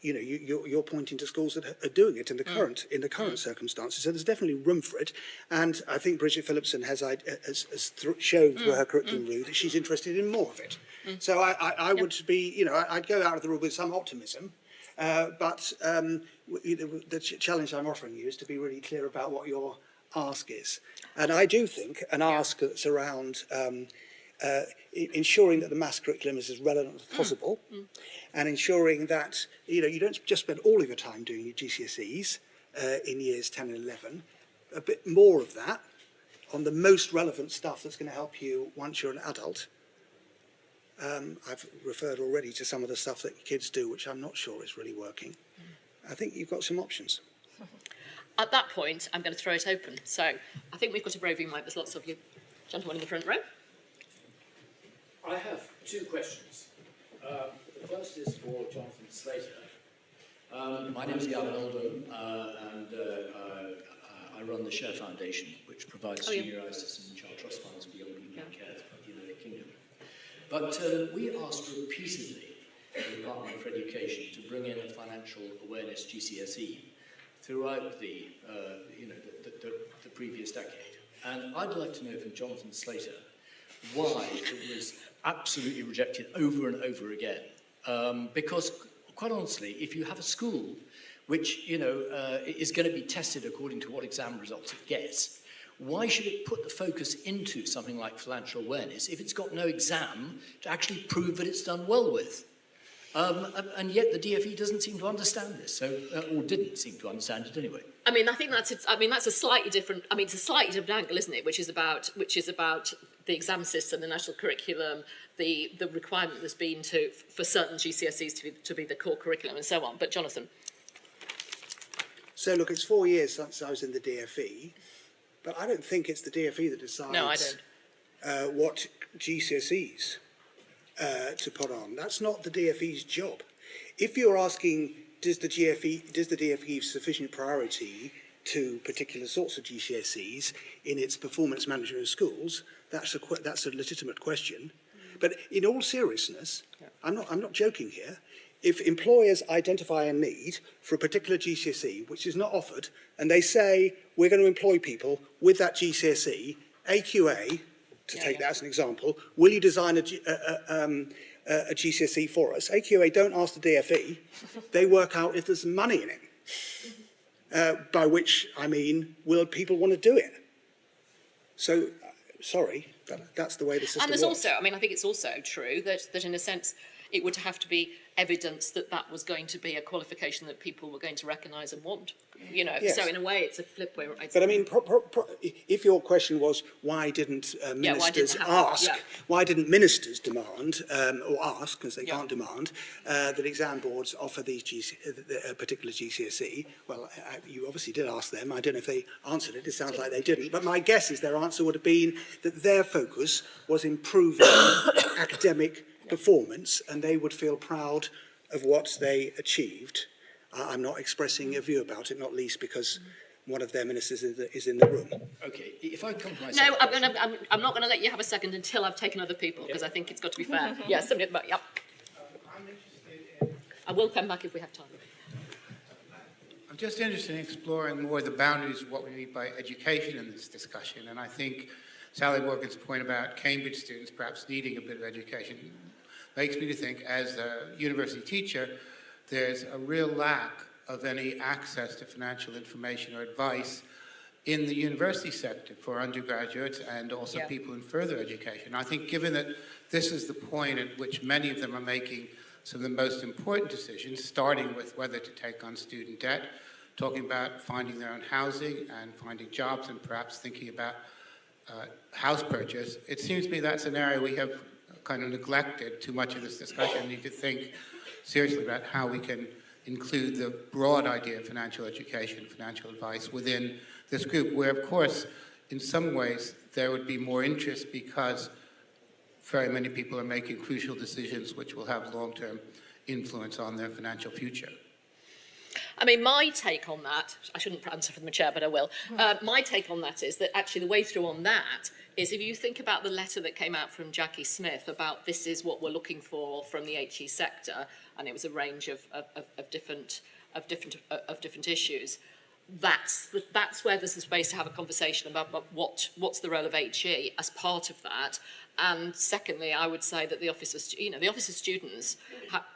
You're pointing to schools that are doing it in the current circumstances. So there's definitely room for it. And I think Bridget Phillipson has shown through her curriculum review that she's interested in more of it. So I would be, I'd go out of the room with some optimism. But the challenge I'm offering you is to be really clear about what your ask is. And I do think an ask that's around ensuring that the maths curriculum is as relevant as possible, and ensuring that you don't just spend all of your time doing your GCSEs in years 10 and 11, a bit more of that on the most relevant stuff that's going to help you once you're an adult. I've referred already to some of the stuff that kids do, which I'm not sure is really working. I think you've got some options. At that point, I'm going to throw it open. So I think we've got a roving mic. There's lots of you gentlemen in the front row. I have two questions. The first is for Jonathan Slater. My name is Gavin Oldham, and I run the Share Foundation, which provides junior ISIS and child trust funds for young people in care throughout the United Kingdom. But we asked repeatedly the Department for Education to bring in a financial awareness GCSE throughout the previous decade. And I'd like to know from Jonathan Slater why it was absolutely rejected over and over again. Because, quite honestly, if you have a school which, is going to be tested according to what exam results it gets, why should it put the focus into something like financial awareness if it's got no exam to actually prove that it's done well with? And yet the DFE doesn't seem to understand this, or didn't seem to understand it anyway. I mean, I think that's a slightly different. I mean, it's a slightly different angle, isn't it? Which is about the exam system, the national curriculum, the requirement there's been for certain GCSEs to be the core curriculum, and so on. But Jonathan. So look, it's 4 years since I was in the DFE, but I don't think it's the DFE that decides. No, I don't. What GCSEs to put on. That's not the DFE's job. If you're asking does the DfE give sufficient priority to particular sorts of GCSEs in its performance management of schools? That's a legitimate question. But in all seriousness, I'm not joking here. If employers identify a need for a particular GCSE which is not offered, and they say we're going to employ people with that GCSE, AQA, to take that as an example, will you design a GCSE for us? AQA don't ask the DfE, they work out if there's money in it. By which I mean, will people want to do it? So, sorry, that's the way the system works. And there's also, I mean, I think it's also true that in a sense, it would have to be evidence that that was going to be a qualification that people were going to recognise and want, you know. Yes. So in a way, it's a flip where... But I mean, if your question was why didn't ministers why didn't ministers demand or ask, because they can't demand, that exam boards offer these particular GCSE? Well, you obviously did ask them. I don't know if they answered it. It sounds like they didn't. But my guess is their answer would have been that their focus was improving academic performance, and they would feel proud of what they achieved. I'm not expressing a view about it, not least because one of their ministers is in the room. Okay, if I come to my No, I'm not going to let you have a second until I've taken other people, because I think it's got to be fair. Yes, somebody, but yep. I'm interested in... I will come back if we have time. I'm just interested in exploring more the boundaries of what we mean by education in this discussion, and I think Sally Morgan's point about Cambridge students perhaps needing a bit of education makes me to think, as a university teacher, there's a real lack of any access to financial information or advice in the university sector for undergraduates and also people in further education. I think given that this is the point at which many of them are making some of the most important decisions, starting with whether to take on student debt, talking about finding their own housing and finding jobs and perhaps thinking about house purchase, it seems to me that's an area we have kind of neglected too much of this discussion. We need to think seriously about how we can include the broad idea of financial education, financial advice within this group, where of course, in some ways, there would be more interest because very many people are making crucial decisions which will have long-term influence on their financial future. I mean, my take on that, I shouldn't answer from the chair, but I will. My take on that is that actually the way through on that is if you think about the letter that came out from Jackie Smith about this is what we're looking for from the HE sector, and it was a range of different issues. That's where there's a space to have a conversation about what's the role of HE as part of that. And secondly, I would say that the Office of Students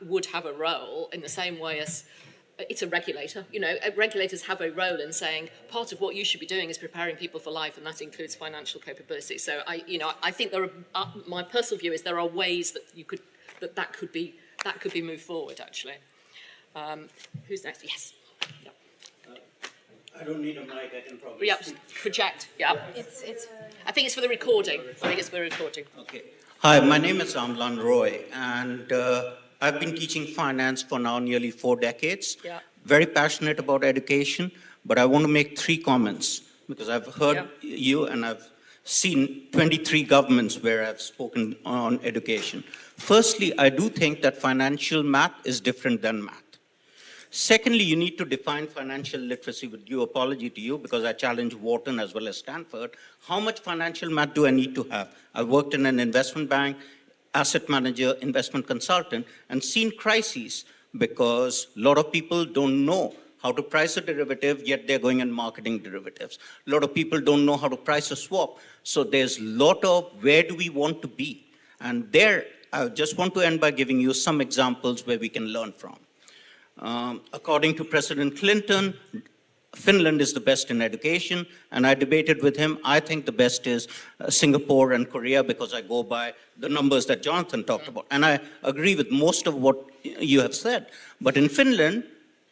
would have a role in the same way as it's a regulator. You know, regulators have a role in saying part of what you should be doing is preparing people for life, and that includes financial capability. So I think there are. My personal view is there are ways that that could be moved forward. Actually, who's next? Yes. Yep. I don't need a mic. I can probably. Yep. Project. Yeah. It's. I think it's for the recording. Okay. Hi, my name is Amlan Roy, and I've been teaching finance for now nearly 4 decades. Yeah. Very passionate about education, but I want to make 3 comments because I've heard you and I've seen 23 governments where I've spoken on education. Firstly, I do think that financial math is different than math. Secondly, you need to define financial literacy. With due apology to you, because I challenge Wharton as well as Stanford. How much financial math do I need to have? I've worked in an investment bank, asset manager, investment consultant, and seen crises because a lot of people don't know how to price a derivative, yet they're going and marketing derivatives. A lot of people don't know how to price a swap. So there's a lot of where do we want to be? And there, I just want to end by giving you some examples where we can learn from. According to President Clinton, Finland is the best in education, and I debated with him. I think the best is Singapore and Korea because I go by the numbers that Jonathan talked about. And I agree with most of what you have said. But in Finland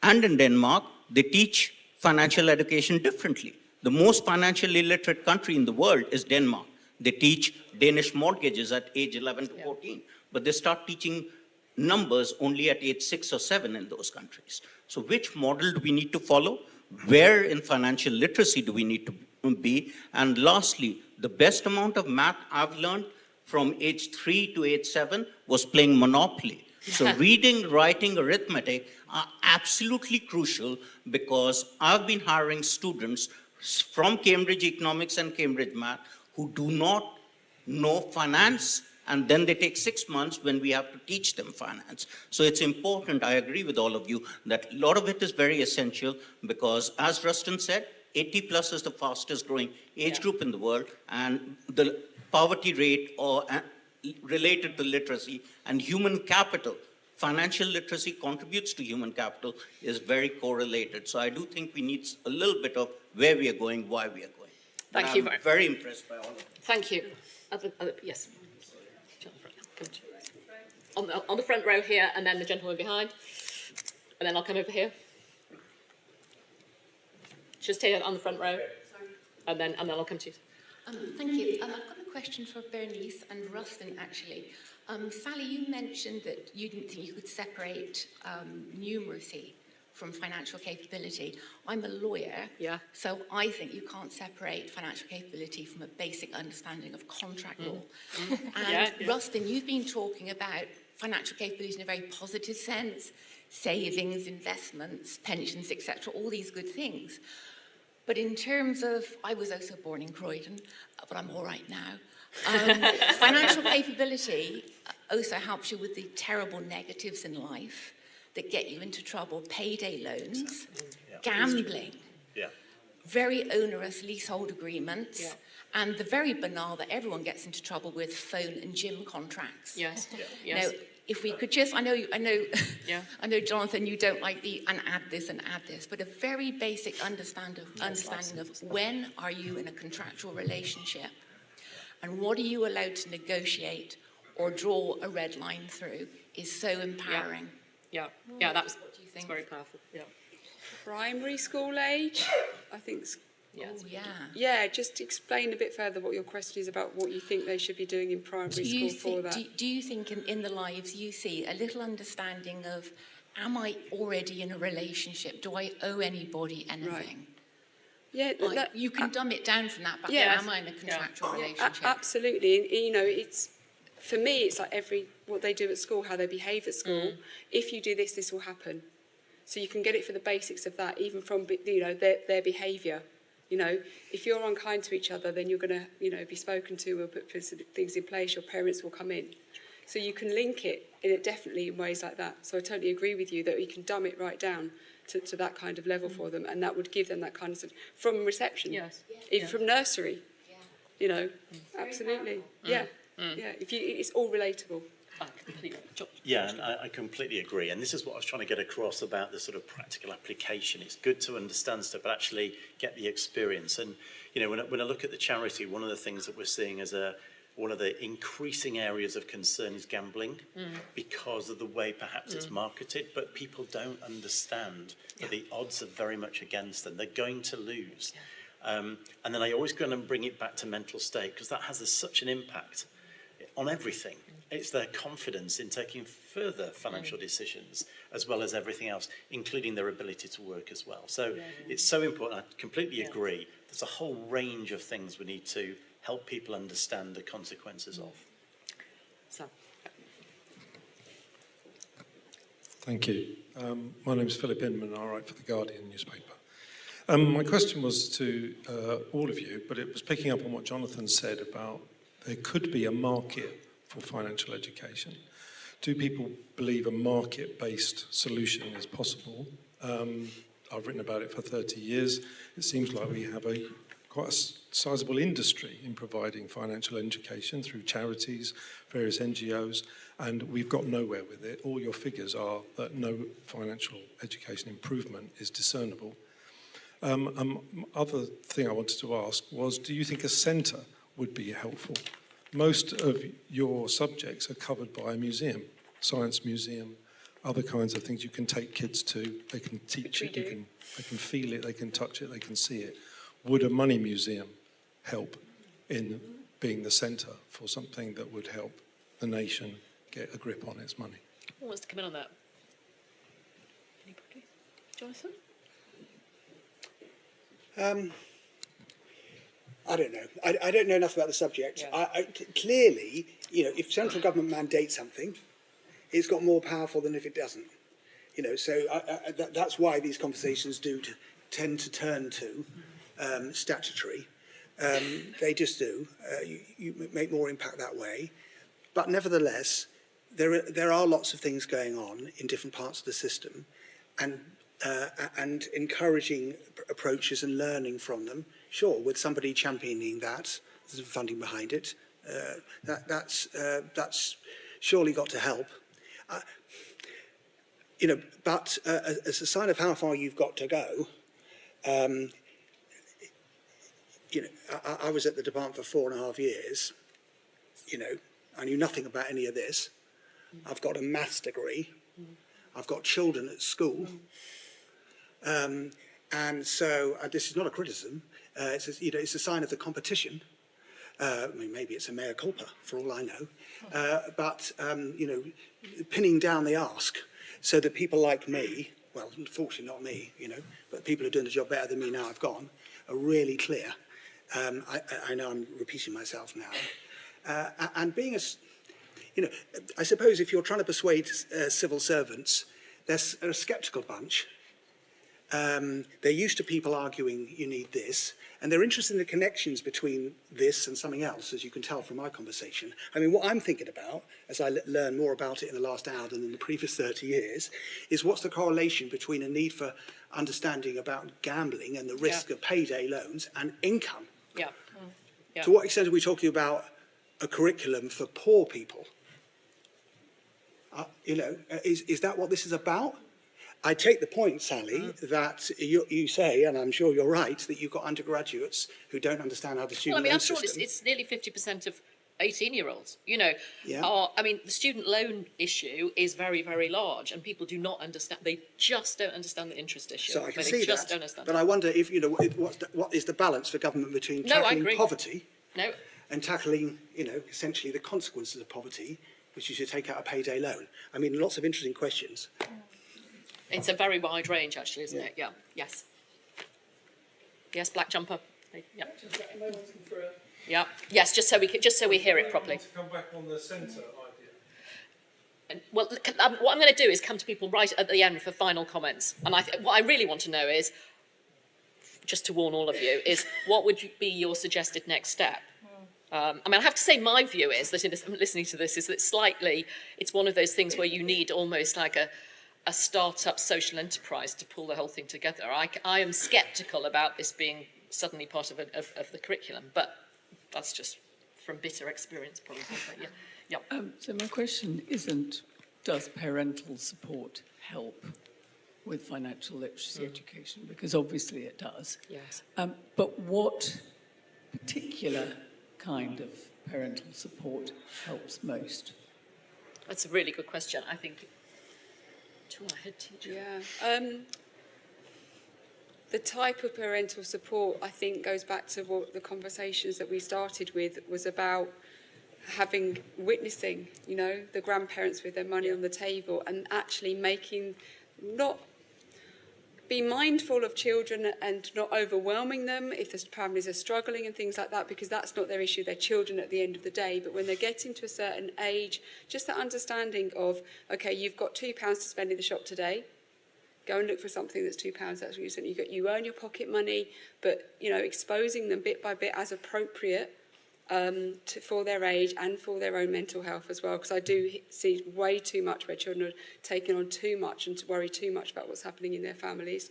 and in Denmark, they teach financial education differently. The most financially literate country in the world is Denmark. They teach Danish mortgages at age 11 to 14, but they start teaching numbers only at age 6 or 7 in those countries. So which model do we need to follow? Where in financial literacy do we need to be? And lastly, the best amount of math I've learned from age 3 to age 7 was playing Monopoly So reading, writing, arithmetic are absolutely crucial, because I've been hiring students from Cambridge Economics and Cambridge Math who do not know finance, and then they take 6 months when we have to teach them finance. So it's important, I agree with all of you, that a lot of it is very essential, because as Rustin said, 80 plus is the fastest growing age group in the world, and the poverty rate or related to literacy and human capital, financial literacy contributes to human capital, is very correlated. So I do think we need a little bit of where we are going, why we are going. Thank you I'm very much. very impressed by all of it. Thank you. Yes. On the front row here, and then the gentleman behind. And then I'll come over here. Just here on the front row. And then I'll come to you. Thank you. I've got a question for Bernice and Rustin, actually. Sally, you mentioned that you didn't think you could separate numeracy from financial capability. I'm a lawyer, so I think you can't separate financial capability from a basic understanding of contract law. And Rustin, you've been talking about financial capability in a very positive sense, savings, investments, pensions, etc., all these good things. But in terms of, I was also born in Croydon, but I'm all right now. Financial capability also helps you with the terrible negatives in life that get you into trouble: payday loans, gambling, very onerous leasehold agreements, and the very banal that everyone gets into trouble with, phone and gym contracts. Yes. Now, if we could just, I know, Jonathan, you don't like the and add this, but a very basic understanding of when are you in a contractual relationship, and what are you allowed to negotiate or draw a red line through is so empowering. That's what do you think? It's very powerful. Primary school age, I think. Just explain a bit further what your question is about, what you think they should be doing in primary school for that. Do you think in the lives you see a little understanding of, am I already in a relationship? Do I owe anybody anything? Right. Yeah, you can dumb it down from that, but am I in a contractual relationship? Absolutely. And, you know, it's, for me, it's like what they do at school, how they behave at school. If you do this, this will happen. So you can get it for the basics of that, even from, you know, their behaviour. You know, if you're unkind to each other, then you're going to, you know, be spoken to or put things in place. Your parents will come in. So you can link it definitely in ways like that. So I totally agree with you that you can dumb it right down to that kind of level for them, and that would give them that kind of, from reception, from nursery, you know, absolutely, it's all relatable. And I completely agree. And this is what I was trying to get across about the sort of practical application. It's good to understand stuff, but actually get the experience. And, you know, when I look at the charity, one of the things that we're seeing as one of the increasing areas of concern is gambling, because of the way perhaps it's marketed, but people don't understand that the odds are very much against them. They're going to lose. And then I always go and bring it back to mental state, because that has such an impact on everything. It's their confidence in taking further financial decisions, as well as everything else, including their ability to work as well. So it's so important. I completely agree. There's a whole range of things we need to help people understand the consequences of. So. Thank you. My name is Philip Inman. I write for The Guardian newspaper. My question was to all of you, but it was picking up on what Jonathan said about there could be a market for financial education. Do people believe a market-based solution is possible? I've written about it for 30 years. It seems like we have quite a sizable industry in providing financial education through charities, various NGOs, and we've got nowhere with it. All your figures are that no financial education improvement is discernible. Other thing I wanted to ask was, do you think a centre would be helpful? Most of your subjects are covered by a museum, science museum, other kinds of things you can take kids to. They can teach it, they can feel it, they can touch it, they can see it. Would a money museum help in being the centre for something that would help the nation get a grip on its money? Who wants to come in on that? Anybody? Jonathan? I don't know. I don't know enough about the subject. Clearly, you know, if central government mandates something, it's got more powerful than if it doesn't. You know, so that's why these conversations tend to turn to statutory. They just do. You make more impact that way. But nevertheless, there are lots of things going on in different parts of the system, and encouraging approaches and learning from them. Sure, with somebody championing that, there's funding behind it. That's surely got to help. You know, but as a sign of how far you've got to go, you know, I was at the department for 4.5 years. You know, I knew nothing about any of this. I've got a maths degree. I've got children at school. And so this is not a criticism. It's a sign of the competition. I mean, maybe it's a mea culpa for all I know. But you know, pinning down the ask so that people like me, well, unfortunately not me, you know, but people who are doing the job better than me now I've gone, are really clear. I know I'm repeating myself now. And being you know, I suppose if you're trying to persuade civil servants, they're a sceptical bunch. They're used to people arguing you need this, and they're interested in the connections between this and something else, as you can tell from my conversation. I mean, what I'm thinking about, as I learn more about it in the last hour than in the previous 30 years, is what's the correlation between a need for understanding about gambling and the risk of payday loans and income? To what extent are we talking about a curriculum for poor people? You know, is that what this is about? I take the point, Sally, that you say, and I'm sure you're right, that you've got undergraduates who don't understand how the student loan system... Well, I mean, after all, it's nearly 50% of 18-year-olds, you know. Yeah. I mean, the student loan issue is very, very large, and people do not understand. They just don't understand the interest issue. So I can they see just that, don't understand but I wonder if, you know, what is the balance for government between tackling poverty and tackling, you know, essentially the consequences of poverty, which is you take out a payday loan? I mean, lots of interesting questions. It's a very wide range, actually, isn't it? Yeah. Yes. Yes, black jumper. Yeah. Yeah. Yes, just so we hear it properly. To come back on the centre idea. Well, what I'm going to do is come to people right at the end for final comments. And what I really want to know is, just to warn all of you, is what would be your suggested next step? I mean, I have to say my view is that, listening to this, is that it's one of those things where you need almost like a start-up social enterprise to pull the whole thing together. I am sceptical about this being suddenly part of the curriculum, but that's just from bitter experience, probably. But yeah. So my question isn't, does parental support help with financial literacy education? Because obviously it does. Yes. But what particular kind of parental support helps most? That's a really good question. I think to our head teacher. Yeah. The type of parental support, I think, goes back to what the conversations that we started with was about witnessing, you know, the grandparents with their money on the table and actually be mindful of children and not overwhelming them if the families are struggling and things like that, because that's not their issue. They're children at the end of the day. But when they're getting to a certain age, just that understanding of, okay, you've got £2 to spend in the shop today. Go and look for something that's £2. That's what you said. You earn your pocket money, but, you know, exposing them bit by bit as appropriate for their age and for their own mental health as well, because I do see way too much where children are taking on too much and to worry too much about what's happening in their families.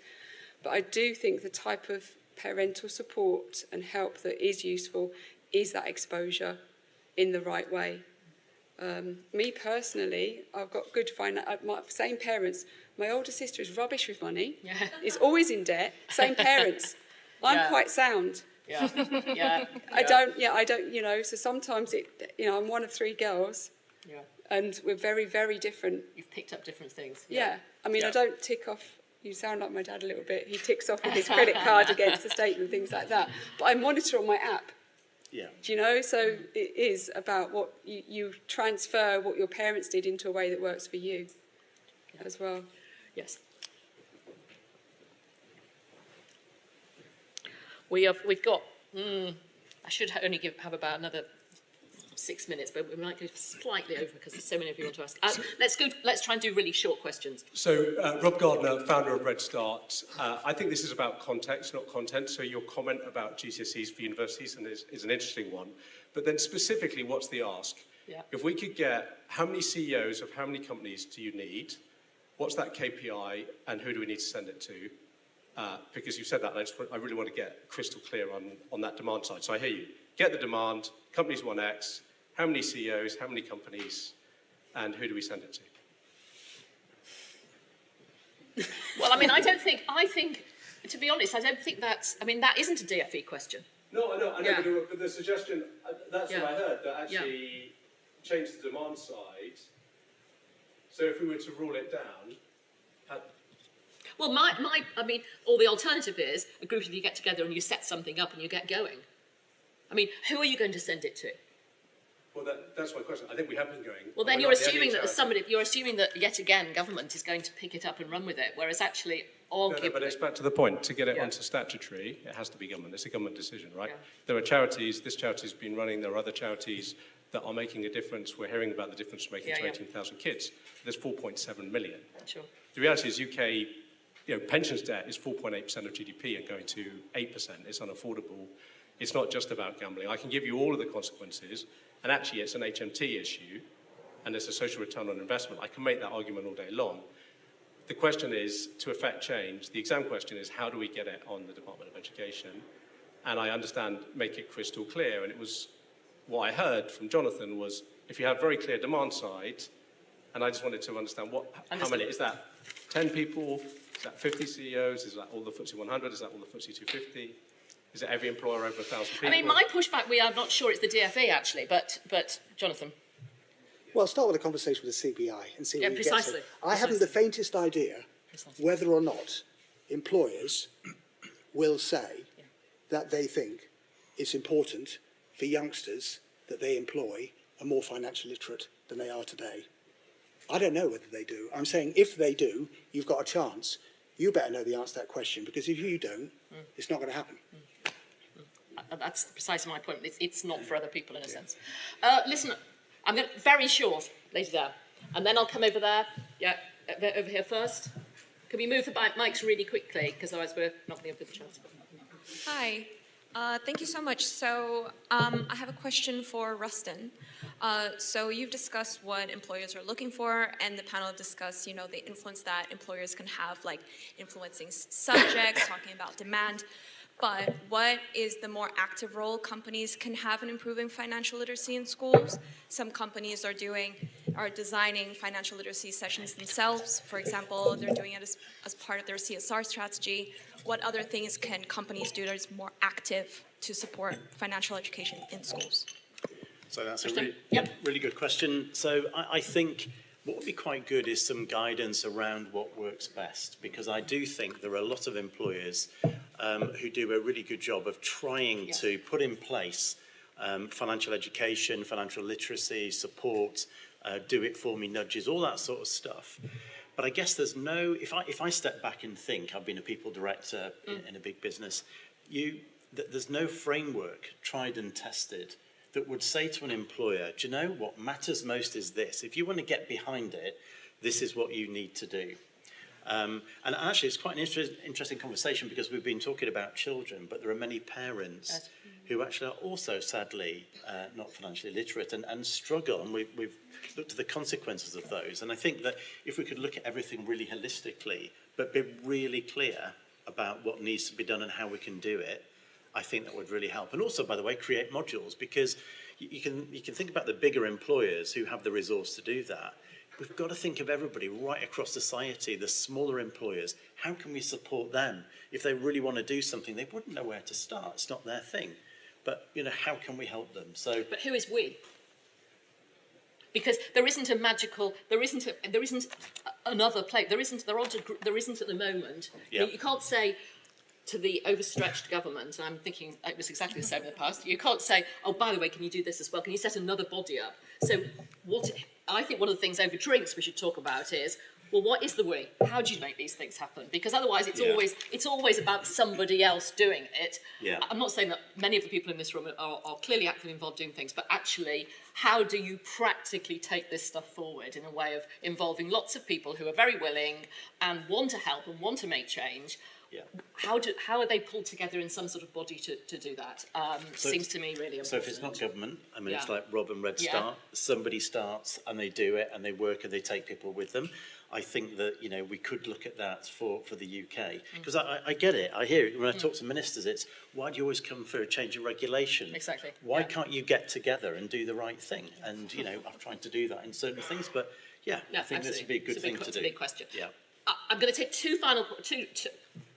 But I do think the type of parental support and help that is useful is that exposure in the right way. Me personally, I've got good same parents. My older sister is rubbish with money, is always in debt, same parents. I'm quite sound. Yeah. I don't, you know, so sometimes I'm one of 3 girls. Yeah. And we're very, very different. You've picked up different things. Yeah. I mean, I don't tick off, you sound like my dad a little bit. He ticks off with his credit card against the statement, things like that. But I monitor on my app. Yeah. Do you know? So it is about what you transfer what your parents did into a way that works for you as well. Yes. We've got, I should only have about another 6 minutes, but we might go slightly over because there's so many of you want to ask. Let's try and do really short questions. So, Rob Gardner, founder of RedSTART. I think this is about context, not content. So your comment about GCSEs for universities is an interesting one. But then specifically, what's the ask? Yeah. If we could get, how many CEOs of how many companies do you need? What's that KPI, and who do we need to send it to? Because you've said that, and I really want to get crystal clear on that demand side. So I hear you. Get the demand, companies want X, how many CEOs, how many companies, and who do we send it to? Well, I mean, I think, to be honest, I don't think that isn't a DFE question. No, I know, Yeah. but the suggestion, that's Yeah. what I heard, that actually change the demand side. So if we were to rule it down, Well, or the alternative is a group of you get together and you set something up and you get going. I mean, who are you going to send it to? well, that's my question. I think we have been going. Well, then We're you're not the assuming only that you're assuming that yet again government is going to pick it up and run with it, whereas actually arguably. No, but it's back to the point. To get it Yeah. onto statutory, it has to be government. It's a government decision, right? Yeah. There are charities. This charity's been running. There are other charities that are making a difference. We're hearing about the difference from making Yeah, to yeah. 18,000 kids. There's 4.7 million. Sure. The reality is UK, pensions debt is 4.8% of GDP and going to 8%. It's unaffordable. It's not just about gambling. I can give you all of the consequences, and actually it's an HMT issue, and it's a social return on investment. I can make that argument all day long. The question is, to effect change, the exam question is, how do we get it on the Department of Education? And I understand, make it crystal clear, and it was, what I heard from Jonathan was, if you have very clear demand side, and I just wanted to understand how many, is that 10 people? Is that 50 CEOs? Is that all the FTSE 100? Is that all the FTSE 250? Is it every employer over 1,000 people? I mean, my pushback, I'm not sure it's the DFE actually, but Jonathan. Well, start with a conversation with the CBI and see what you get precisely. to. I haven't the faintest idea whether or not employers will say that they think it's important for youngsters that they employ are more financially literate than they are today. I don't know whether they do. I'm saying if they do, you've got a chance. You better know the answer to that question, because if you don't, it's not going to happen. That's precisely my point. It's not for other people in a sense. Listen, I'm going to, very short, lady there, and then I'll come over there. Yeah, over here first. Can we move the mics really quickly, because otherwise we're not going to give the chance. Hi. Thank you so much. So I have a question for Rustin. So you've discussed what employers are looking for, and the panel discussed, the influence that employers can have, like influencing subjects, talking about demand. But what is the more active role companies can have in improving financial literacy in schools? Some companies are designing financial literacy sessions themselves. For example, they're doing it as part of their CSR strategy. What other things can companies do that is more active to support financial education in schools? So that's a really good question. So I think what would be quite good is some guidance around what works best, because I do think there are a lot of employers who do a really good job of trying to put in place financial education, financial literacy, support, do-it-for-me nudges, all that sort of stuff. But I guess there's no, if I step back and think, I've been a people director in a big business, there's no framework tried and tested that would say to an employer, do you know what matters most is this? If you want to get behind it, this is what you need to do. And actually, it's quite an interesting conversation, because we've been talking about children, but there are many parents who actually are also, sadly, not financially literate and struggle. And we've looked at the consequences of those. And I think that if we could look at everything really holistically, but be really clear about what needs to be done and how we can do it, I think that would really help. And also, by the way, create modules, because you can think about the bigger employers who have the resource to do that. We've got to think of everybody right across society, the smaller employers. How can we support them? If they really want to do something, they wouldn't know where to start. It's not their thing. But, how can we help them? So, but who is we? Because there isn't another place. There isn't at the moment. Yeah. You can't say to the overstretched government, and I'm thinking it was exactly the same in the past, you can't say, oh, by the way, can you do this as well? Can you set another body up? So I think one of the things over drinks we should talk about is, well, what is the we? How do you make these things happen? Because otherwise it's always about somebody else doing it. Yeah. I'm not saying that many of the people in this room are clearly actively involved doing things, but actually, how do you practically take this stuff forward in a way of involving lots of people who are very willing and want to help and want to make change? Yeah. How are they pulled together in some sort of body to do that? Seems to me really important. So if it's not government, I mean, it's Yeah. like Rob and RedSTART, somebody starts and they do it and they work and they take people with them. I think that, you know, we could look at that for the UK. Because I get it, I hear it. When I talk to ministers, it's, why do you always come for a change of regulation? Exactly. Why can't you get together and do the right thing? And, you know, I've tried to do that in certain things, but yeah, No, I think this would be a good thing to do. It's a big question. Yeah. I'm going to take two.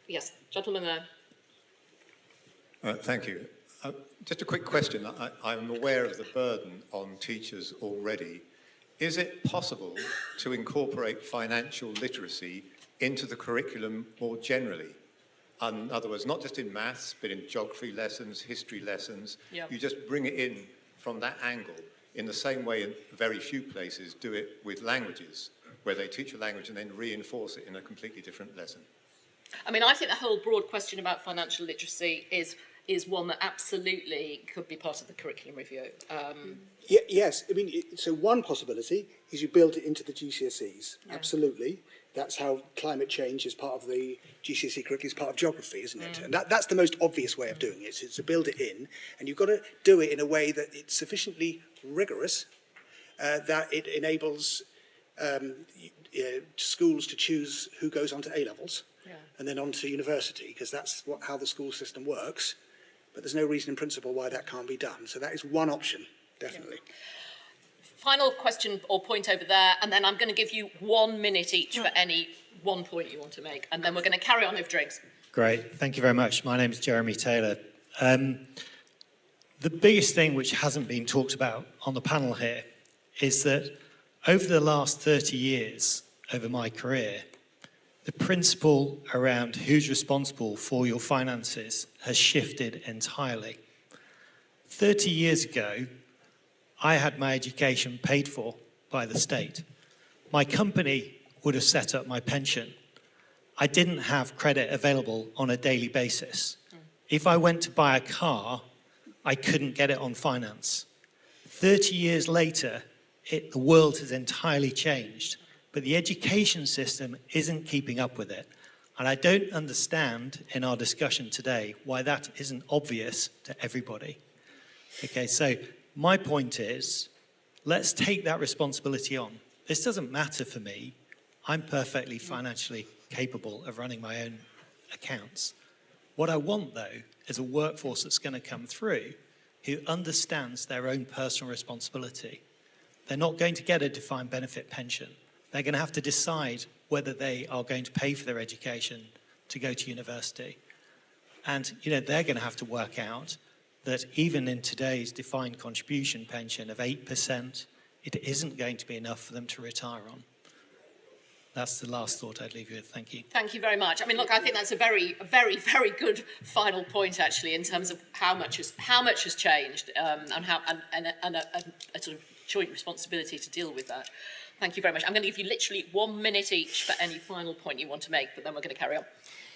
Yes, gentleman there. Thank you. Just a quick question. I'm aware of the burden on teachers already. Is it possible to incorporate financial literacy into the curriculum more generally? In other words, not just in maths, but in geography lessons, history lessons. Yep. You just bring it in from that angle in the same way in very few places do it with languages, where they teach a language and then reinforce it in a completely different lesson. I mean, I think the whole broad question about financial literacy is one that absolutely could be part of the curriculum review. Yes, I mean, so one possibility is you build it into the GCSEs. Yeah. Absolutely. That's how climate change is part of the GCSE curriculum, is part of geography, isn't it? And that's the most obvious way of doing it, is to build it in, and you've got to do it in a way that it's sufficiently rigorous, that it enables schools to choose who goes on to A-levels. Yeah. And then on to university, because that's how the school system works. But there's no reason in principle why that can't be done. So that is one option, definitely. Yeah. Final question or point over there, and then I'm going to give you 1 minute each for any one point you want to make, and then we're going to carry on over drinks. Great, thank you very much. My name is Jeremy Taylor. The biggest thing which hasn't been talked about on the panel here is that over the last 30 years, over my career, the principle around who's responsible for your finances has shifted entirely. 30 years ago, I had my education paid for by the state. My company would have set up my pension. I didn't have credit available on a daily basis. If I went to buy a car, I couldn't get it on finance. 30 years later, the world has entirely changed. But the education system isn't keeping up with it. And I don't understand in our discussion today why that isn't obvious to everybody. Okay, so my point is, let's take that responsibility on. This doesn't matter for me. I'm perfectly financially capable of running my own accounts. What I want, though, is a workforce that's going to come through who understands their own personal responsibility. They're not going to get a defined benefit pension. They're going to have to decide whether they are going to pay for their education to go to university. And, you know, they're going to have to work out that even in today's defined contribution pension of 8%, it isn't going to be enough for them to retire on. That's the last thought I'd leave you with. Thank you. Thank you very much. I mean, look, I think that's a very, very, very good final point, actually, in terms of how much has changed and a sort of joint responsibility to deal with that. Thank you very much. I'm going to give you literally 1 minute each for any final point you want to make, but then we're going to carry on.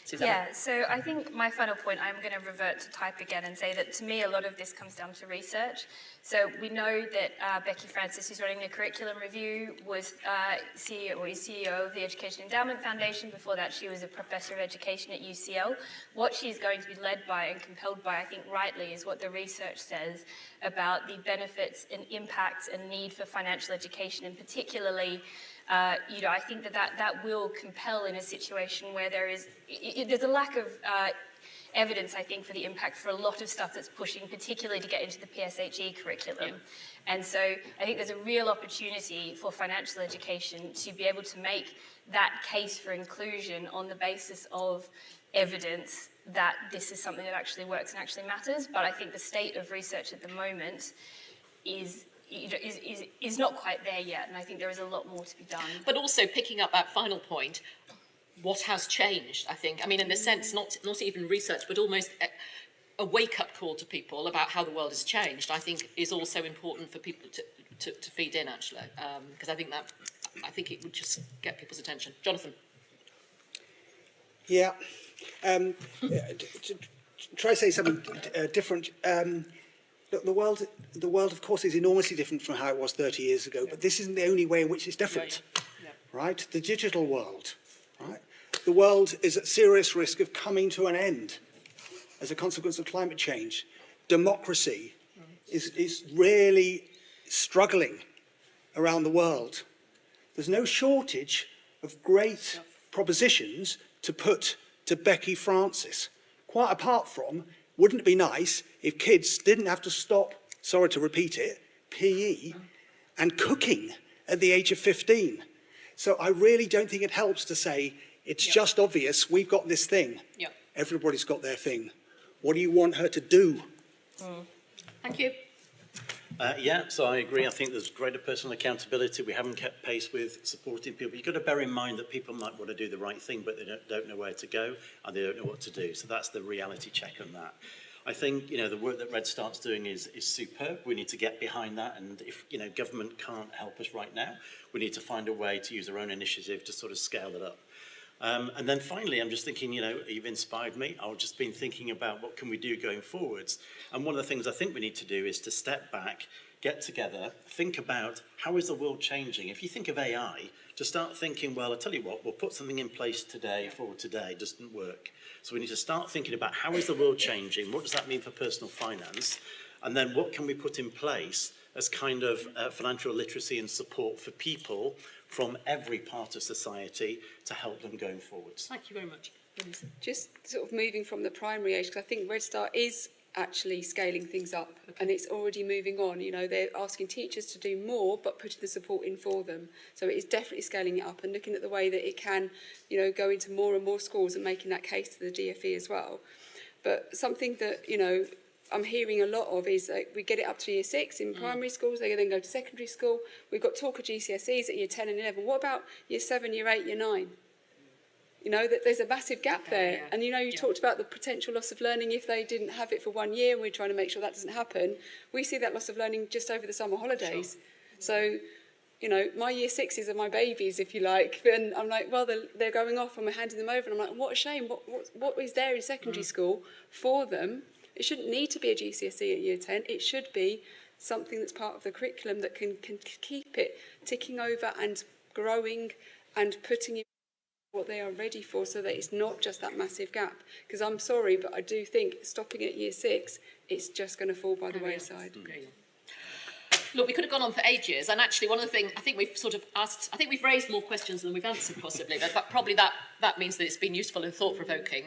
Susanna. Yeah, so I think my final point, I'm going to revert to type again and say that to me a lot of this comes down to research. So we know that Becky Francis, who's running the curriculum review, was CEO of the Education Endowment Foundation. Before that, she was a professor of education at UCL. What she's going to be led by and compelled by, I think rightly, is what the research says about the benefits and impacts and need for financial education, and particularly I think that will compel in a situation where there's a lack of evidence, I think, for the impact for a lot of stuff that's pushing, particularly to get into the PSHE curriculum. Yeah. And so I think there's a real opportunity for financial education to be able to make that case for inclusion on the basis of evidence that this is something that actually works and actually matters. But I think the state of research at the moment is not quite there yet, and I think there is a lot more to be done. But also picking up that final point, what has changed, I think. I mean, in the sense, not even research, but almost a wake-up call to people about how the world has changed, I think is also important for people to feed in, actually, because I think I think it would just get people's attention. Jonathan. Yeah. Try to say something different. Look, the world, of course, is enormously different from how it was 30 years ago, but this isn't the only way in which it's different, right? The digital world, right? The world is at serious risk of coming to an end as a consequence of climate change. Democracy is really struggling around the world. There's no shortage of great propositions to put to Becky Francis. Quite apart from, wouldn't it be nice if kids didn't have to stop, sorry to repeat it, PE and cooking at the age of 15? So I really don't think it helps to say, it's just obvious, we've got this thing. Everybody's got their thing. What do you want her to do? Thank you. Yeah, so I agree. I think there's greater personal accountability. We haven't kept pace with supporting people. You've got to bear in mind that people might want to do the right thing, but they don't know where to go and they don't know what to do. So that's the reality check on that. I think, you know, the work that RedStart's doing is superb. We need to get behind that. And if, you know, government can't help us right now, we need to find a way to use our own initiative to sort of scale it up. And then finally, I'm just thinking, you know, you've inspired me. I've just been thinking about what can we do going forwards. And one of the things I think we need to do is to step back, get together, think about how is the world changing. If you think of AI, to start thinking, well, I'll tell you what, we'll put something in place today for today. It doesn't work. So we need to start thinking about how is the world changing? What does that mean for personal finance? And then what can we put in place as kind of financial literacy and support for people from every part of society to help them going forwards. Thank you very much. Just sort of moving from the primary age, because I think RedStart is actually scaling things up and it's already moving on. You know, they're asking teachers to do more but putting the support in for them. So it is definitely scaling it up and looking at the way that it can, you know, go into more and more schools and making that case to the DfE as well. But something that, you know, I'm hearing a lot of is we get it up to year 6 in primary schools, they then go to secondary school. We've got talk of GCSEs at year 10 and 11. What about year 7, year 8, year 9? You know, that there's a massive gap there. And, you know, you talked about the potential loss of learning if they didn't have it for 1 year, and we're trying to make sure that doesn't happen. We see that loss of learning just over the summer holidays. Sure. So, you know, my year 6s are my babies, if you like. And I'm like, well, they're going off and we're handing them over. And I'm like, what a shame. What is there in secondary school for them? It shouldn't need to be a GCSE at year 10. It should be something that's part of the curriculum that can keep it ticking over and growing and putting in what they are ready for so that it's not just that massive gap. Because I'm sorry, but I do think stopping at year 6, it's just going to fall by the wayside. Look, we could have gone on for ages, and actually one of the things, I think we've sort of asked, I think we've raised more questions than we've answered possibly, but probably that means that it's been useful and thought-provoking.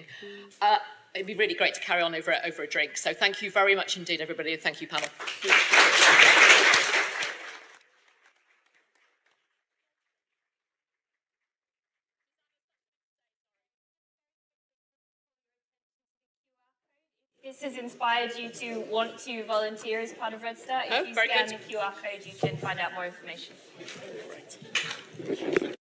It'd be really great to carry on over a drink. So thank you very much indeed, everybody, and thank you, panel. This has inspired you to want to volunteer as part of RedStart. If you scan the QR code, you can find out more information. Great.